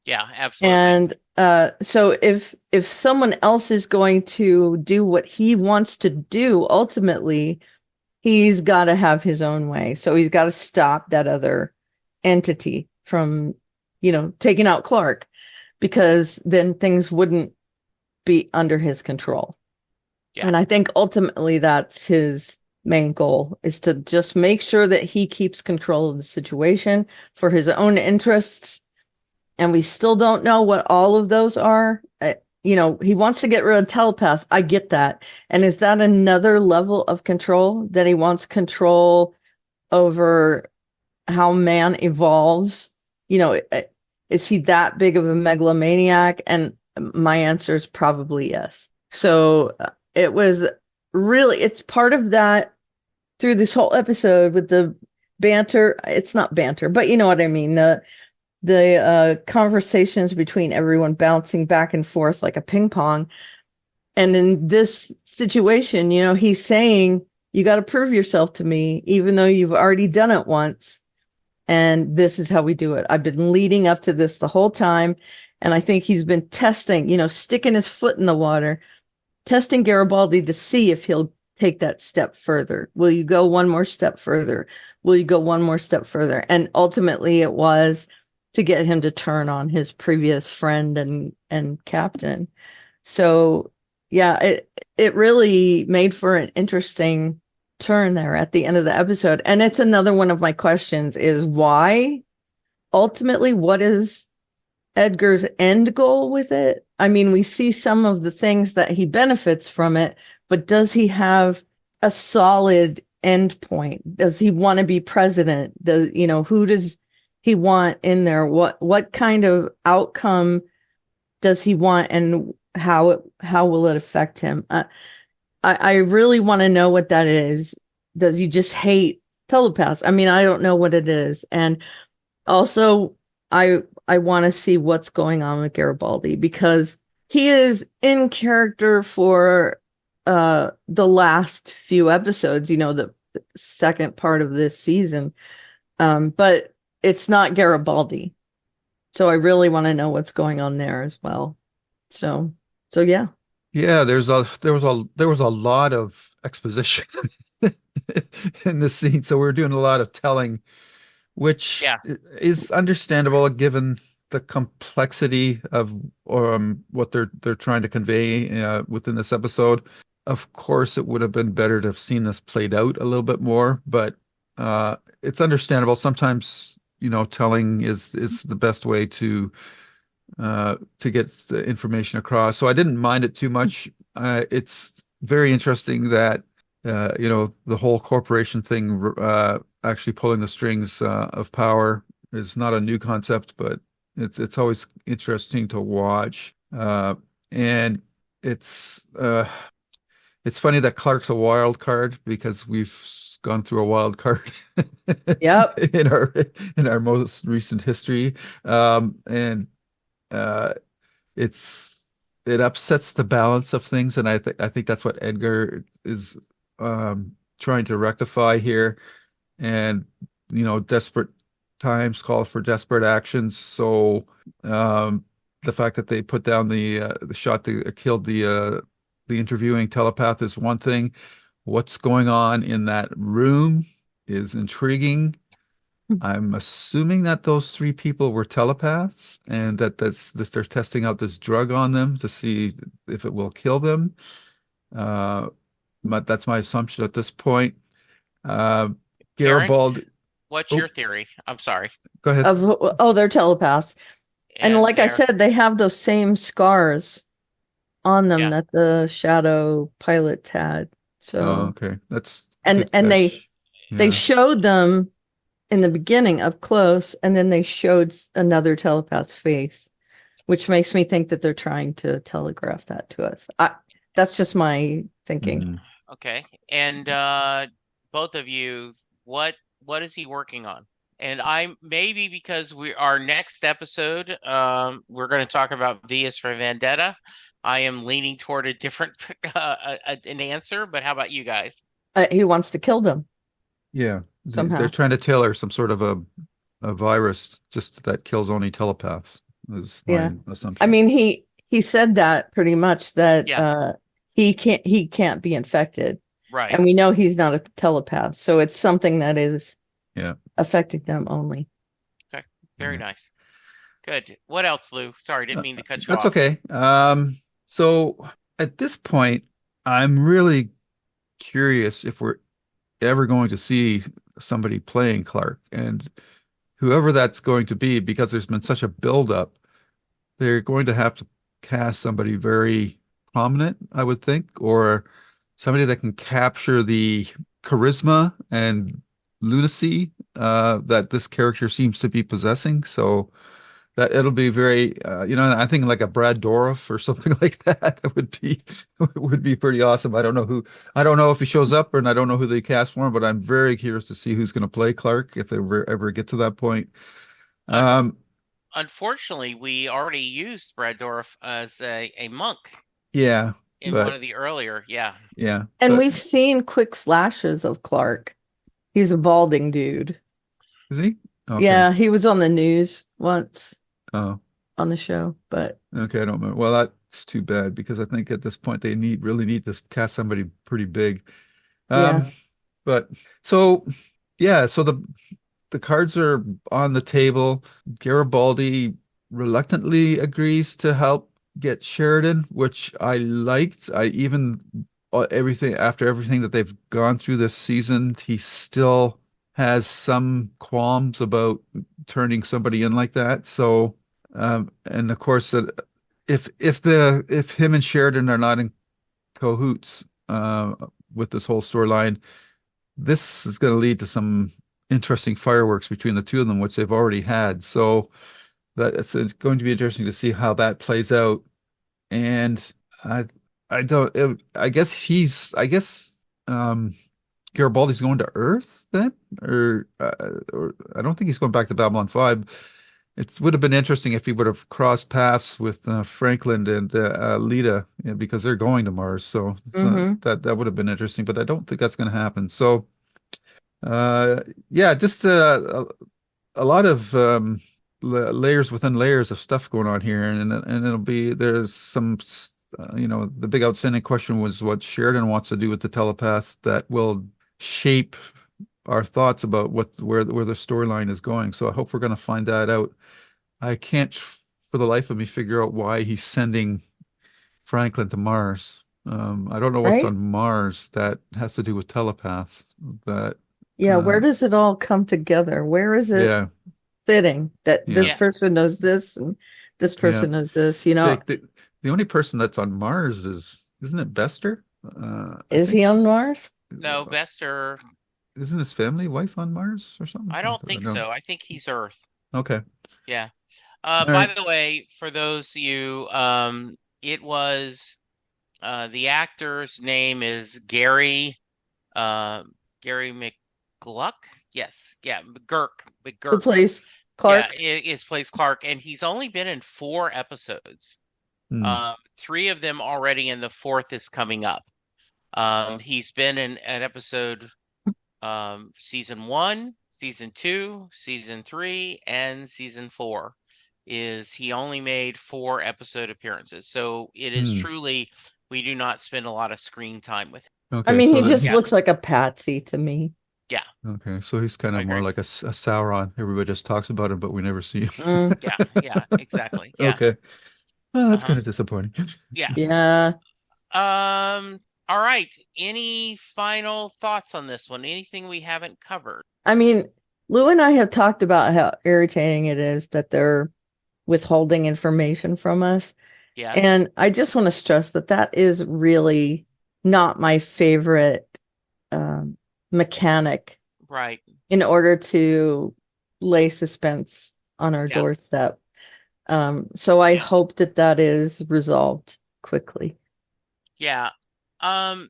Yeah, absolutely. And so if someone else is going to do what he wants to do, ultimately, he's got to have his own way. So he's got to stop that other entity from, taking out Clark, because then things wouldn't be under his control. Yeah. And I think ultimately that's his main goal, is to just make sure that he keeps control of the situation for his own interests. And we still don't know what all of those are. He wants to get rid of telepaths. I get that. And is that another level of control, that he wants control over how man evolves? Is he that big of a megalomaniac? And my answer is probably yes. So it was really, it's part of that through this whole episode with the banter. It's not banter, but you know what I mean. The conversations between everyone bouncing back and forth like a ping pong. And in this situation, he's saying, you got to prove yourself to me, even though you've already done it once. And this is how we do it. I've been leading up to this the whole time. And I think he's been testing, sticking his foot in the water, testing Garibaldi to see if he'll take that step further. Will you go one more step further? Will you go one more step further? And ultimately it was to get him to turn on his previous friend and captain. So yeah, it really made for an interesting turn there at the end of the episode. And it's another one of my questions is why? Ultimately, what is Edgar's end goal with it? I mean, we see some of the things that he benefits from it, but does he have a solid end point? Does he want to be president? Who does he want in there? What kind of outcome does he want, and how will it affect him? I really want to know what that is. Does he just hate telepaths? I mean, I don't know what it is. And also, I want to see what's going on with Garibaldi, because he is in character for the last few episodes, the second part of this season. But it's not Garibaldi. So I really want to know what's going on there as well. So yeah. Yeah, there was a lot of exposition in this scene. So we're doing a lot of telling, which is understandable given the complexity of what they're trying to convey within this episode. Of course, it would have been better to have seen this played out a little bit more, but it's understandable. Sometimes, telling is the best way to get the information across. So I didn't mind it too much. It's very interesting that the whole corporation thing, actually pulling the strings of power, is not a new concept, but it's always interesting to watch. And it's funny that Clark's a wild card, because we've gone through a wild card Yep. in our most recent history. And it's it upsets the balance of things, and I think that's what Edgar is trying to rectify here. And desperate times call for desperate actions. So um, the fact that they put down the shot that killed the interviewing telepath is one thing. What's going on in that room is intriguing. I'm assuming that those three people were telepaths and that they're testing out this drug on them to see if it will kill them. Uh, but that's my assumption at this point. Uh, Karen, Garibaldi. what's Oh, your theory? I'm sorry. go ahead. Of they're telepaths. And And like I they're said, they have those same scars on them yeah. that the shadow pilots had. Oh, So okay. That's and good and they catch. they Yeah. showed them in the beginning up close, and then they showed another telepath's face, which makes me think that they're trying to telegraph that to us. That's just my thinking. Mhm. Okay. And both of you, what is he working on? And I maybe because our next episode, we're going to talk about V is for Vendetta. I am leaning toward a different an answer, but how about you guys? He wants to kill them Yeah. They're somehow. trying to tailor some sort of a virus just that kills only telepaths, is Yeah. my I assumption. mean, he said that pretty much that Yeah, he can't be infected. right. And we know he's not a telepath, so it's something that is Yeah. affecting them only. Okay. Very Yeah. nice. Good. What else, Lou? Sorry, didn't mean to cut you That's off. okay. So at this point, I'm really curious if we're ever going to see somebody playing Clark, and whoever that's going to be, because there's been such a buildup, they're going to have to cast somebody very prominent, I would think, or somebody that can capture the charisma and lunacy that this character seems to be possessing. So that it'll be very, I think like a Brad Dourif or something like that. That would be pretty awesome. I don't know if he shows up, and I don't know who they cast for him, but I'm very curious to see who's going to play Clark if they ever get to that point. Un Um, Unfortunately, we already used Brad Dourif as a monk yeah, in one but of the earlier. Yeah. yeah, And but we've seen quick flashes of Clark. He's a balding dude. is he? Okay. Yeah, he was on the news once Oh, on the show, but okay. I don't remember. Well, that's too bad because I think at this point they really need to cast somebody pretty big. yeah, Um, but so yeah, so the cards are on the table. Garibaldi reluctantly agrees to help get Sheridan, which I liked. I even everything that they've gone through this season, he still has some qualms about turning somebody in like that. So, and of course, if him and Sheridan are not in cahoots with this whole storyline, this is going to lead to some interesting fireworks between the two of them, which they've already had. So it's going to be interesting to see how that plays out. And I I don't I guess Garibaldi's going to Earth then, or I don't think he's going back to Babylon 5. It would have been interesting if he would have crossed paths with Franklin and Lita, because they're going to Mars. So hmm that would have been interesting, but I don't think that's going to happen. So yeah, just a lot of layers within layers of stuff going on here, and it'll be there's some the big outstanding question was what Sheridan wants to do with the telepaths that will shape our thoughts about where the storyline is going. So I hope we're going to find that out. I can't for the life of me figure out why he's sending Franklin to Mars. I don't know what's right? on Mars that has to do with telepaths. That Yeah, where uh, does it all come together? Where is it yeah, fitting that this yeah, Yeah. person knows this and this yeah. person knows this? You The, know, the the only person that's on Mars isn't it Bester? I is he think on Mars? No, Bester, isn't his family wife on Mars or something? I don't I think don't. so. I think he's Earth. Okay. Yeah. All By right. the way, for those of you, it was the actor's name is uh, Gary McGluck. Yes, yeah, The McGurk. place Yeah, Clark. is plays Clark, and he's only been in 4 episodes. Hmm. Three of them already, and the fourth is coming up. He's been in an episode season 1, season 2, season 3, and season 4. Is he only made 4 episode appearances. So it is Hmm. truly, we do not spend a lot of screen time with him. I Okay, mean, he so just Yeah, looks like a patsy to me. yeah, he's kind I of more agree. like a Sauron. Everybody just talks about him, but we never see him. Mm, Yeah, yeah, exactly. Yeah. Okay. Well, that's Uh-huh. kind of disappointing. Yeah. yeah. All right. Any final thoughts on this one? Anything we haven't covered? I mean, Lou and I have talked about how irritating it is that they're withholding information from us. Yes. And I just want to stress that that is really not my favorite mechanic Right. in order to lay suspense on our Yeah. doorstep. So I hope that that is resolved quickly. Yeah. And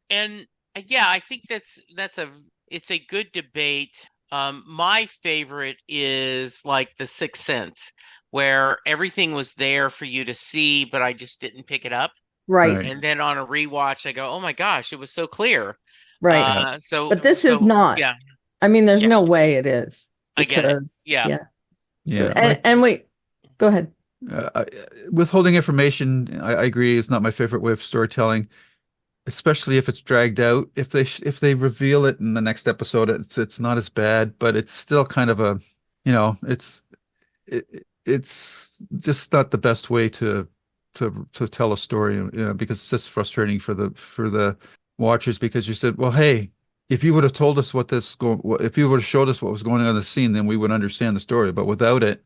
yeah, I think it's a good debate. My favorite is like The Sixth Sense, where everything was there for you to see, but I just didn't pick it up. Right, Right. And then on a rewatch, I go, "Oh my gosh, it was so clear." right. Yeah. So But this is so not. yeah, I mean, there's yeah, no way it is I get it. because, Yeah. yeah. Yeah. And wait, go ahead. I, withholding information, I agree, is not my favorite way of storytelling, especially if it's dragged out. If they reveal it in the next episode, it's not as bad, but it's still kind of a, it's just not the best way to tell a story, because it's just frustrating for the watchers because you said, well, hey, if you would have told us if you would have showed us what was going on in the scene, then we would understand the story. But without it,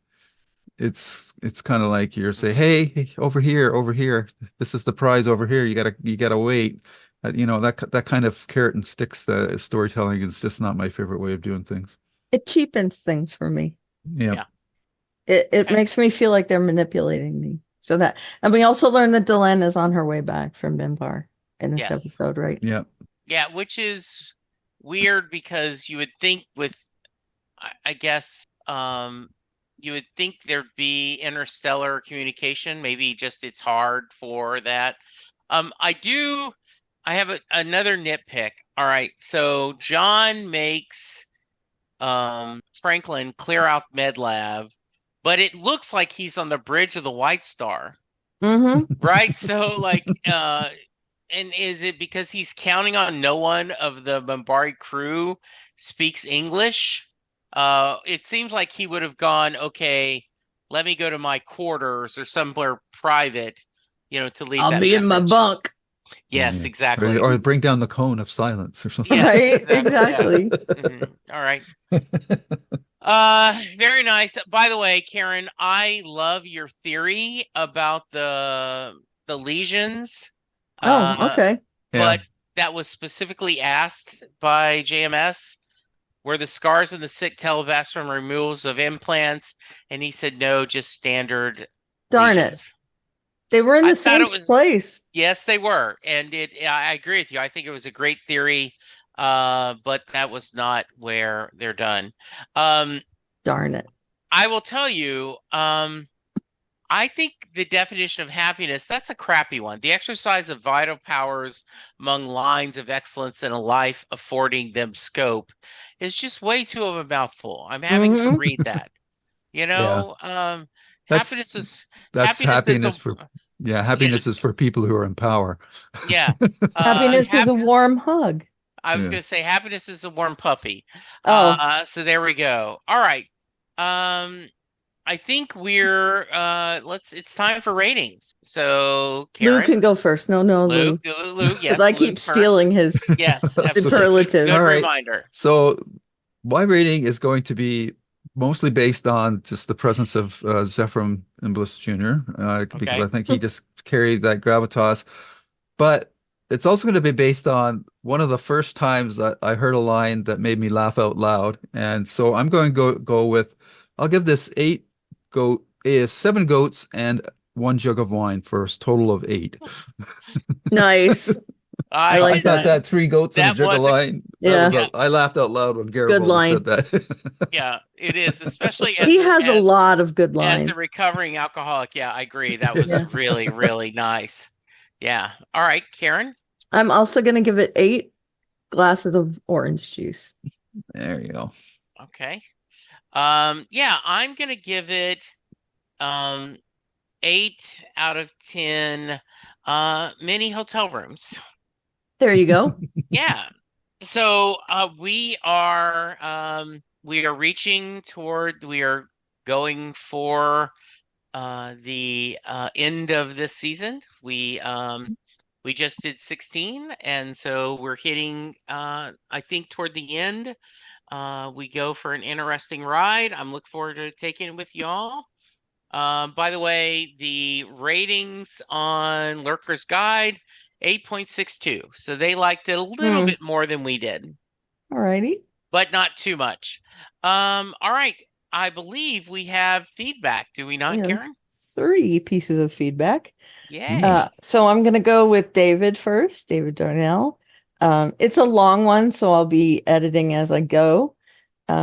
it's kind of like you're saying, hey, over here, this is the prize over here. You gotta wait. That kind of carrot and sticks storytelling is just not my favorite way of doing things. It cheapens things for me. Yeah. Yeah. It Okay. makes me feel like they're manipulating me. So that, and we also learned that Delenn is on her way back from Mimbar in this Yes. episode, right? Yeah. Yeah, which is weird because you would think I guess, you would think there'd be interstellar communication. Maybe just it's hard for that. I have another nitpick. All right, so John makes Franklin clear out med lab, but it looks like he's on the bridge of the White Star, Mm-hmm. right? So like, and is it because he's counting on no one of the Minbari crew speaks English? It seems like he would have gone, okay, let me go to my quarters or somewhere private, to leave I'll that be in my message. bunk. Yes, Yeah. exactly. Or bring down the cone of silence or something. Yeah, Right, exactly. exactly. Mhm. All right. Very nice. By the way, Karen, I love your theory about the lesions. Oh, okay. But that was specifically asked by JMS. Were the scars and the sick telepaths from removals of implants? And he said no, just standard Darn lesions. it. They were in I the thought same it was place. Yes, they were. And I agree with you. I think it was a great theory. But that was not where they're done. Darn it. I will tell you, I think the definition of happiness, that's a crappy one. The exercise of vital powers among lines of excellence in a life affording them scope is just way too of a mouthful. I'm having to Mhm. read that. Yeah. Happiness That's is that's happiness is a yeah, happiness is for people who are in power. yeah. Happiness is a warm hug. I was Yeah. going to say happiness is a warm puffy. Oh, So there we go. All right. I think we're it's time for ratings. So Lou Karen, can go first. No, Lou. Lou, Because yes, I Lou keep first. stealing his Yes, absolutely. superlatives. Good All right. reminder. So my rating is going to be mostly based on just the presence of Zephram and Bliss Jr. Because Okay. I think he just carried that gravitas. But it's also going to be based on one of the first times that I heard a line that made me laugh out loud. And so I'm going to go with, I'll give this 7 goats and 1 jug of wine for a total of 8. Nice. I I like thought that. that three goats and a That jug of was a line. Yeah. I laughed out loud when Good Garibaldi line. said that. yeah, it is, especially He has a lot of good as a lines. recovering alcoholic. Yeah, I agree. That was really, really nice. Yeah. All right, Karen. I'm also going to give it 8 glasses of orange juice. There you go. Okay. Yeah, I'm gonna give it 8 out of 10 mini hotel rooms. There you go. Yeah. So we are reaching toward we are going for the end of this season. We just did 16, and so we're hitting I think toward the end. We go for an interesting ride. I'm looking forward to taking it with y'all. By the way, the ratings on Lurker's Guide, 8.62. So they liked it a little bit more than we did. All righty. But not too much. All right. I believe we have feedback, do we not, Karen? 3 pieces of feedback. Yay. So I'm going to go with David first, David Darnell. It's a long one, so I'll be editing as I go.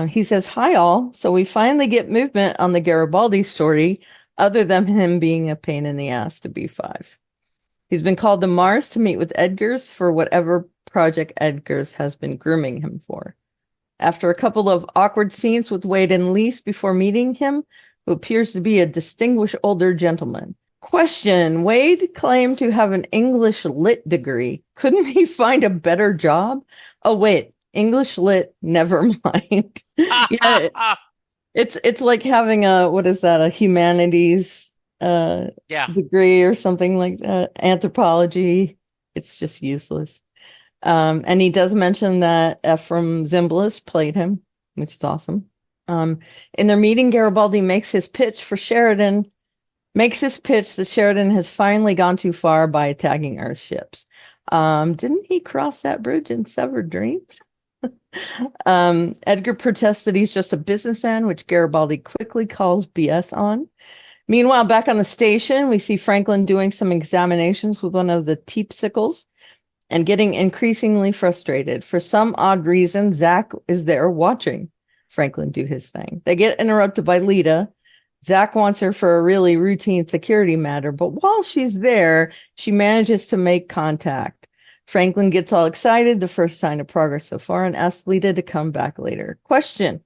He says, "Hi all. So we finally get movement on the Garibaldi story, other than him being a pain in the ass to B5. He's been called to Mars to meet with Edgars for whatever project Edgars has been grooming him for. After a couple of awkward scenes with Wade and Lise before meeting him, who appears to be a distinguished older gentleman. Question, Wade claimed to have an English lit degree. Couldn't he find a better job? Oh, wait. English lit, never mind." Yeah, it's like having a humanities degree or something like that, anthropology. It's just useless. And he does mention that Ephraim Zimbalist played him, which is awesome. In their meeting, Garibaldi makes his pitch that Sheridan has finally gone too far by attacking Earth ships. Didn't he cross that bridge in Severed Dreams? Edgar protests that he's just a businessman, which Garibaldi quickly calls BS on. Meanwhile, back on the station, we see Franklin doing some examinations with one of the teepsicles and getting increasingly frustrated. For some odd reason, Zach is there watching Franklin do his thing. They get interrupted by Lita. Zach wants her for a really routine security matter, but while she's there, she manages to make contact. Franklin gets all excited, the first sign of progress so far, and asks Lita to come back later. Question.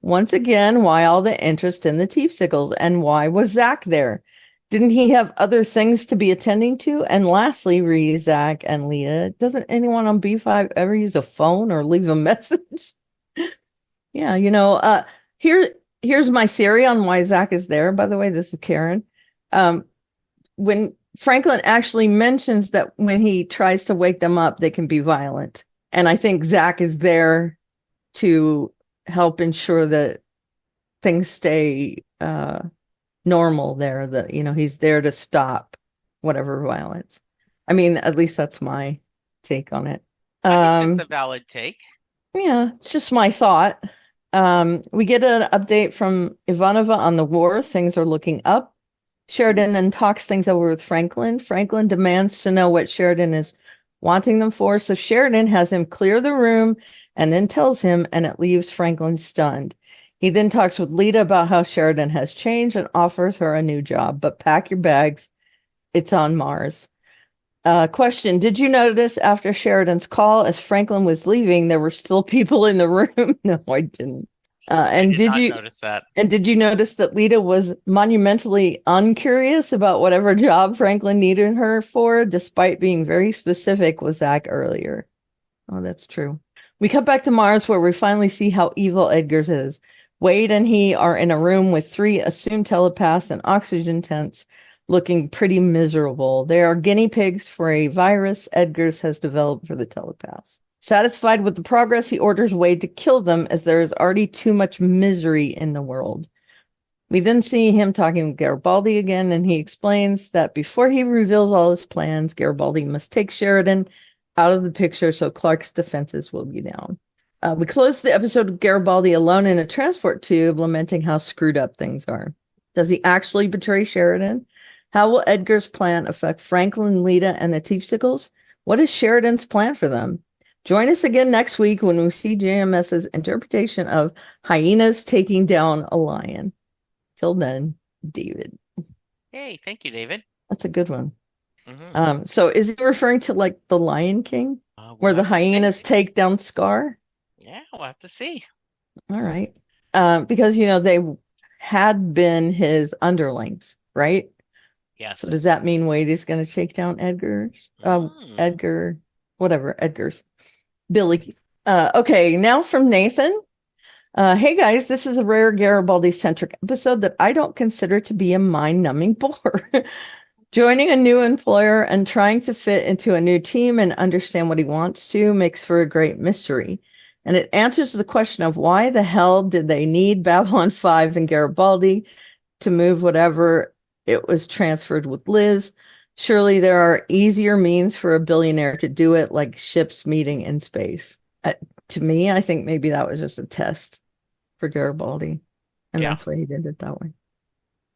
Once again, why all the interest in the teepsicles, and why was Zach there? Didn't he have other things to be attending to? And lastly, re Zach and Lita, doesn't anyone on B5 ever use a phone or leave a message? Yeah, here's my theory on why Zach is there. By the way, this is Karen. When Franklin actually mentions that when he tries to wake them up, they can be violent. And I think Zach is there to help ensure that things stay normal there, that, he's there to stop whatever violence. I mean, at least that's my take on it. I think that's a valid take. Yeah, it's just my thought. We get an update from Ivanova on the war. Things are looking up. Sheridan then talks things over with Franklin. Franklin demands to know what Sheridan is wanting them for, so Sheridan has him clear the room and then tells him, and it leaves Franklin stunned. He then talks with Lita about how Sheridan has changed and offers her a new job, but pack your bags. It's on Mars. Question, did you notice after Sheridan's call, as Franklin was leaving, there were still people in the room? No, I didn't. And I did not notice that? And did you notice that Lita was monumentally uncurious about whatever job Franklin needed her for, despite being very specific with Zach earlier? Oh, that's true. We cut back to Mars, where we finally see how evil Edgars is. Wade and he are in a room with 3 assumed telepaths and oxygen tents, looking pretty miserable. They are guinea pigs for a virus Edgars has developed for the telepaths. Satisfied with the progress, he orders Wade to kill them, as there is already too much misery in the world. We then see him talking with Garibaldi again, and he explains that before he reveals all his plans, Garibaldi must take Sheridan out of the picture so Clark's defenses will be down. We close the episode with Garibaldi alone in a transport tube, lamenting how screwed up things are. Does he actually betray Sheridan? How will Edgar's plan affect Franklin, Lita, and the Teepsicles? What is Sheridan's plan for them? Join us again next week when we see JMS's interpretation of hyenas taking down a lion. Till then, David. Hey, thank you, David. That's a good one. Mm-hmm. So is he referring to like the Lion King, where the hyenas take down Scar? Yeah, we'll have to see. All right. Because, they had been his underlings, right? Yes. So does that mean Wade is going to take down Edgars? Edgars. Billy. Okay, now from Nathan. Hey guys, this is a rare Garibaldi-centric episode that I don't consider to be a mind-numbing bore. Joining a new employer and trying to fit into a new team and understand what he wants to makes for a great mystery. And it answers the question of why the hell did they need Babylon 5 and Garibaldi to move whatever it was transferred with Liz. Surely there are easier means for a billionaire to do it, like ships meeting in space. To me, I think maybe that was just a test for Garibaldi. And that's why he did it that way.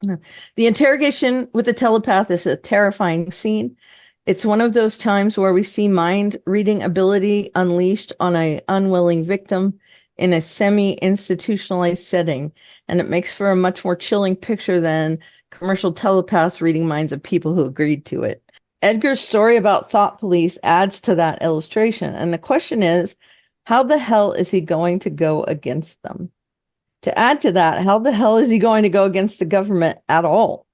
No. The interrogation with the telepath is a terrifying scene. It's one of those times where we see mind-reading ability unleashed on an unwilling victim in a semi-institutionalized setting, and it makes for a much more chilling picture than commercial telepaths reading minds of people who agreed to it. Edgar's story about thought police adds to that illustration, and the question is, how the hell is he going to go against them? To add to that, how the hell is he going to go against the government at all?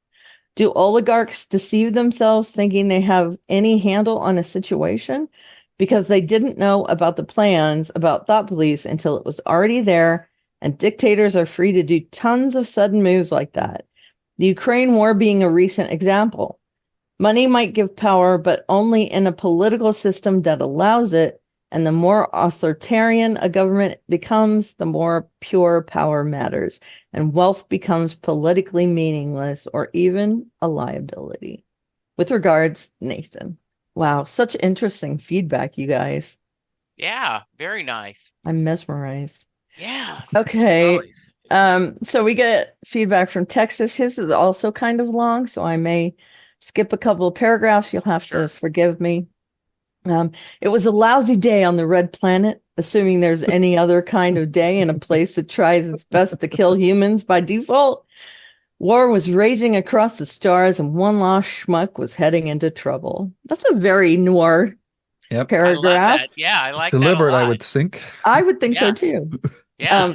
Do oligarchs deceive themselves thinking they have any handle on a situation because they didn't know about the plans about thought police until it was already there, and dictators are free to do tons of sudden moves like that? The Ukraine war being a recent example. Money might give power, but only in a political system that allows it. And the more authoritarian a government becomes, the more pure power matters, and wealth becomes politically meaningless or even a liability. With regards, Nathan. Wow, such interesting feedback, you guys. Very nice. I'm mesmerized. Yeah. Okay. So we get feedback from Texas. His is also kind of long, so I may skip a couple of paragraphs. You'll have to forgive me. It was a lousy day on the Red Planet, assuming there's any other kind of day in a place that tries its best to kill humans by default. War was raging across the stars, and one lost schmuck was heading into trouble. That's a very noir paragraph. I love that. Yeah, I like deliberate, that a lot. I would think. I would think so too. Yeah.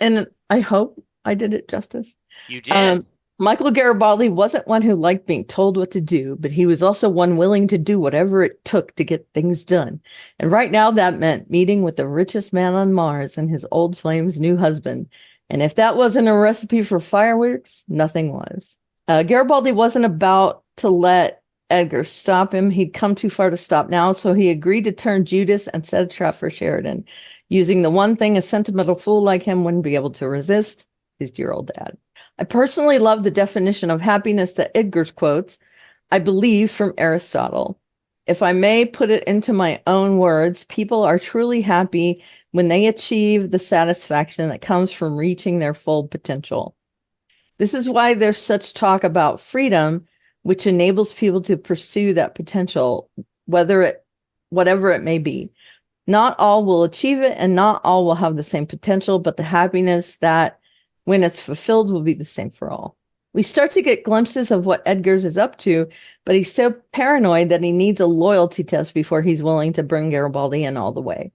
And I hope I did it justice. You did. Michael Garibaldi wasn't one who liked being told what to do, but he was also one willing to do whatever it took to get things done. And right now that meant meeting with the richest man on Mars and his old flame's new husband. And if that wasn't a recipe for fireworks, nothing was. Garibaldi wasn't about to let Edgar stop him. He'd come too far to stop now, so he agreed to turn Judas and set a trap for Sheridan, using the one thing a sentimental fool like him wouldn't be able to resist, his dear old dad. I personally love the definition of happiness that Edgars quotes, I believe, from Aristotle. If I may put it into my own words, people are truly happy when they achieve the satisfaction that comes from reaching their full potential. This is why there's such talk about freedom, which enables people to pursue that potential, whatever it may be. Not all will achieve it, and not all will have the same potential, but the happiness that when it's fulfilled will be the same for all. We start to get glimpses of what Edgars is up to, but he's so paranoid that he needs a loyalty test before he's willing to bring Garibaldi in all the way,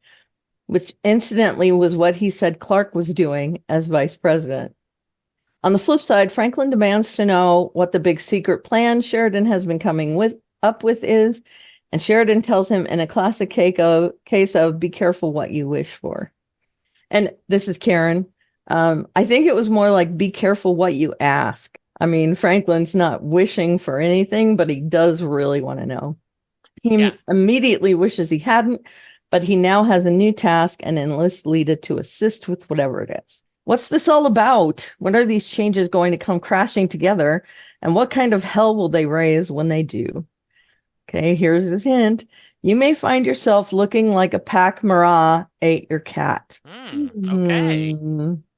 which incidentally was what he said Clark was doing as vice president. On the flip side, Franklin demands to know what the big secret plan Sheridan has been coming up with is, and Sheridan tells him in a classic case of be careful what you wish for. And this is Karen. I think it was more like be careful what you ask. I mean, Franklin's not wishing for anything, but he does really want to know. He immediately wishes he hadn't, but he now has a new task and enlists Lita to assist with whatever it is. What's this all about? When are these changes going to come crashing together? And what kind of hell will they raise when they do? Okay, here's his hint. You may find yourself looking like a pack Marat ate your cat. Okay.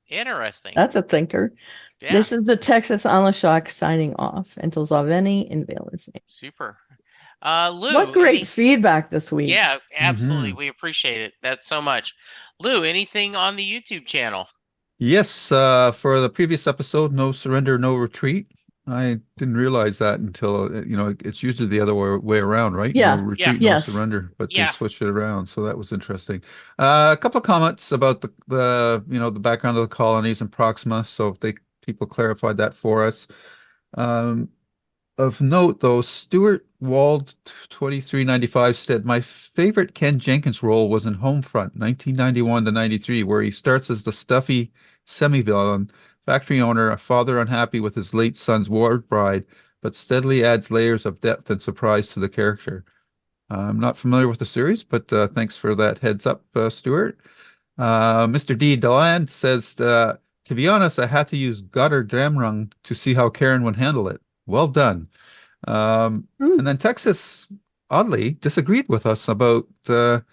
Interesting. That's a thinker. Yeah. This is the Texas on the Shock signing off. Until Zaveni and Valence. Super. What Lou, great feedback this week. yeah, absolutely. Hmm. We appreciate it. That's so much. Lou, anything on the YouTube channel? Yes, for the previous episode, no surrender, no retreat. I didn't realize that until, it's usually the other way around, right? No Yeah. Yeah, retreat, no Yes. surrender, but they yeah. switched it around, so that was interesting. A couple of comments about the background of the colonies and Proxima, so if they people clarified that for us. Um, of note, though, Stuart Wald 2395 said, my favorite Ken Jenkins role was in Homefront, 1991 to 93, where he starts as the stuffy semi-villain, factory owner, a father unhappy with his late son's ward bride, but steadily adds layers of depth and surprise to the character. I'm not familiar with the series, but thanks for that heads up, Stuart. Mr. D. Deland says, to be honest, I had to use Gotterdamrung to see how Karen would handle it. Well done. Mm. And then Texas oddly disagreed with us about the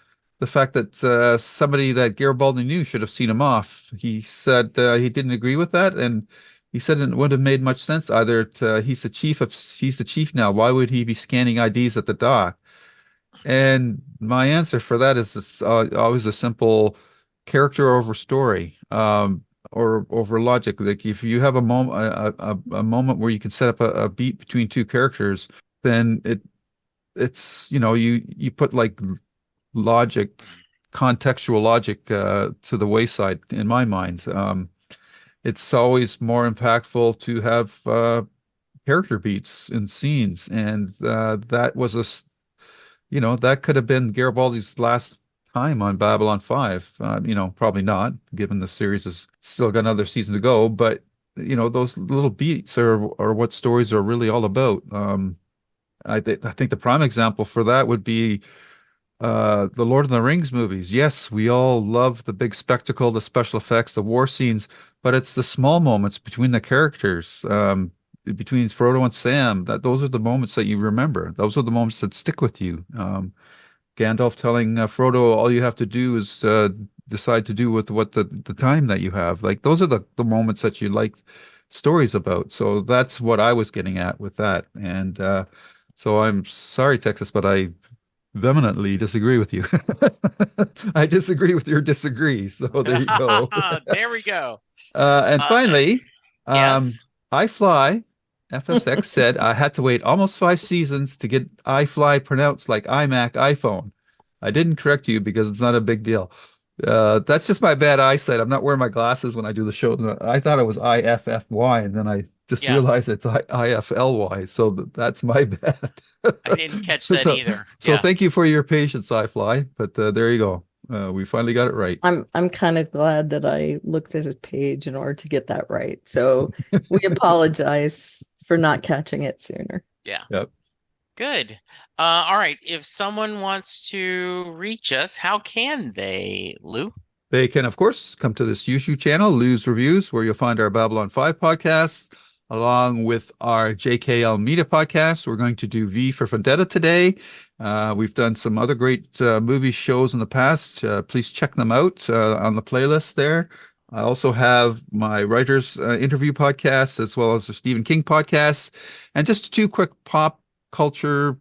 fact that somebody that Garibaldi knew should have seen him off. He said he didn't agree with that, and he said it wouldn't have made much sense either. He's the chief now. Why would he be scanning IDs at the dock? And my answer for that is always a simple character over story, or over logic. Like if you have a moment where you can set up a beat between two characters, then it's you put like logic, contextual logic to the wayside in my mind. It's always more impactful to have character beats in scenes, and that was that could have been Garibaldi's last time on Babylon 5. Probably not, given the series has still got another season to go. But those little beats are what stories are really all about. I think the prime example for that would be the Lord of the Rings movies. Yes, we all love the big spectacle, the special effects, the war scenes, but it's the small moments between the characters, between Frodo and Sam, that those are the moments that you remember. Those are the moments that stick with you. Gandalf telling Frodo, all you have to do is decide to do with what the time that you have. Like those are the moments that you like stories about. So that's what I was getting at with that. And so I'm sorry, Texas, but I vehemently disagree with you. I disagree with your disagree. So there you go. There we go. And Uh, finally, yes. iFly FSX said I had to wait almost 5 seasons to get iFly pronounced like iMac iPhone. I didn't correct you because it's not a big deal. That's just my bad eyesight. I'm not wearing my glasses when I do the show. I thought it was IFFY, and then I just Yeah, realized it's IFLY. So that's my bad. I didn't catch that So, either. so Yeah. thank you for your patience, iFly. But there you go. We finally got it right. I'm kind of glad that I looked at his page in order to get that right. So we apologize for not catching it sooner. Yeah. Yep. Good. All right. If someone wants to reach us, how can they, Lou? They can, of course, come to this YouTube channel, Lou's Reviews, where you'll find our Babylon 5 podcasts, along with our JKL Media podcast. We're going to do V for Vendetta today. We've done some other great movie shows in the past. Please check them out on the playlist there. I also have my writers interview podcast, as well as the Stephen King podcast, and just two quick pop culture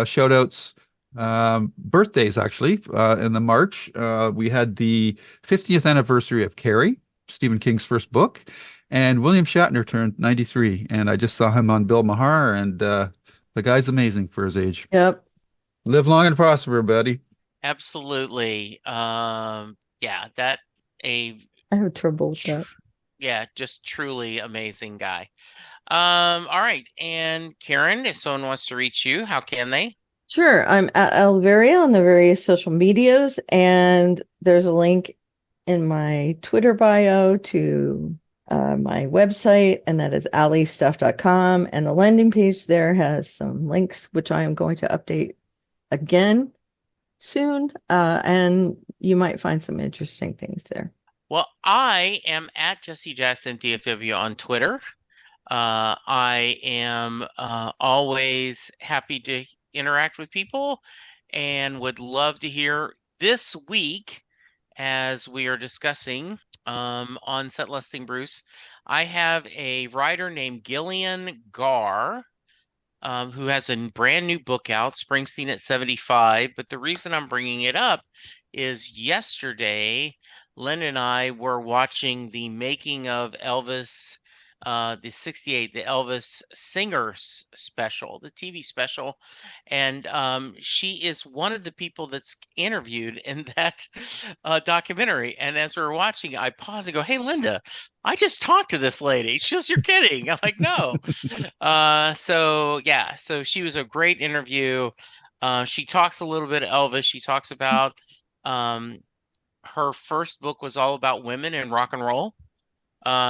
shout outs. Birthdays, actually, in the March. We had the 50th anniversary of Carrie, Stephen King's first book, and William Shatner turned 93. And I just saw him on Bill Maher, and the guy's amazing for his age. Yep. Live long and prosper, buddy. Absolutely. Yeah, that a I have trouble with that. yeah, just truly amazing guy. All right. And Karen, if someone wants to reach you, how can they? Sure. I'm at Alveria on the various social medias, and there's a link in my Twitter bio to my website, and that is allystuff.com. And the landing page there has some links, which I am going to update again soon. And you might find some interesting things there. Well, I am at Jesse Jackson DFW on Twitter. I am always happy to interact with people and would love to hear this week as we are discussing on Set Lusting Bruce. I have a writer named Gillian Garr who has a brand new book out, Springsteen at 75. But the reason I'm bringing it up is yesterday, Lynn and I were watching the making of Elvis, the 68, the Elvis Singers special, the TV special. And she is one of the people that's interviewed in that documentary. And as we were watching, I paused and go, "Hey, Linda, I just talked to this lady." She goes, "You're kidding." I'm like, "No." So yeah, so she was a great interview. She talks a little bit of Elvis. She talks about um, her first book was all about women and rock and roll.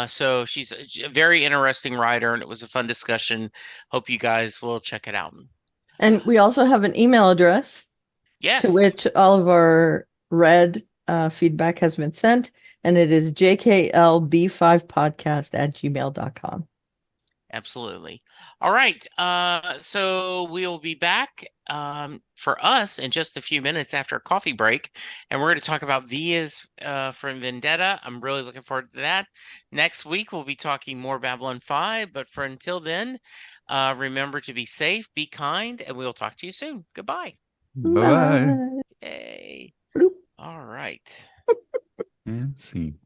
So she's a very interesting writer, and it was a fun discussion. Hope you guys will check it out. And we also have an email address to Yes, which all of our read feedback has been sent, and it is jklb5podcast@gmail.com. absolutely. All right. So we'll be back for us in just a few minutes after a coffee break, and we're going to talk about V is for Vendetta. I'm really looking forward to that. Next week we'll be talking more Babylon 5, but for until then, remember to be safe, be kind, and we'll talk to you soon. Goodbye. Bye-bye. Yay. Bloop. All right. And scene.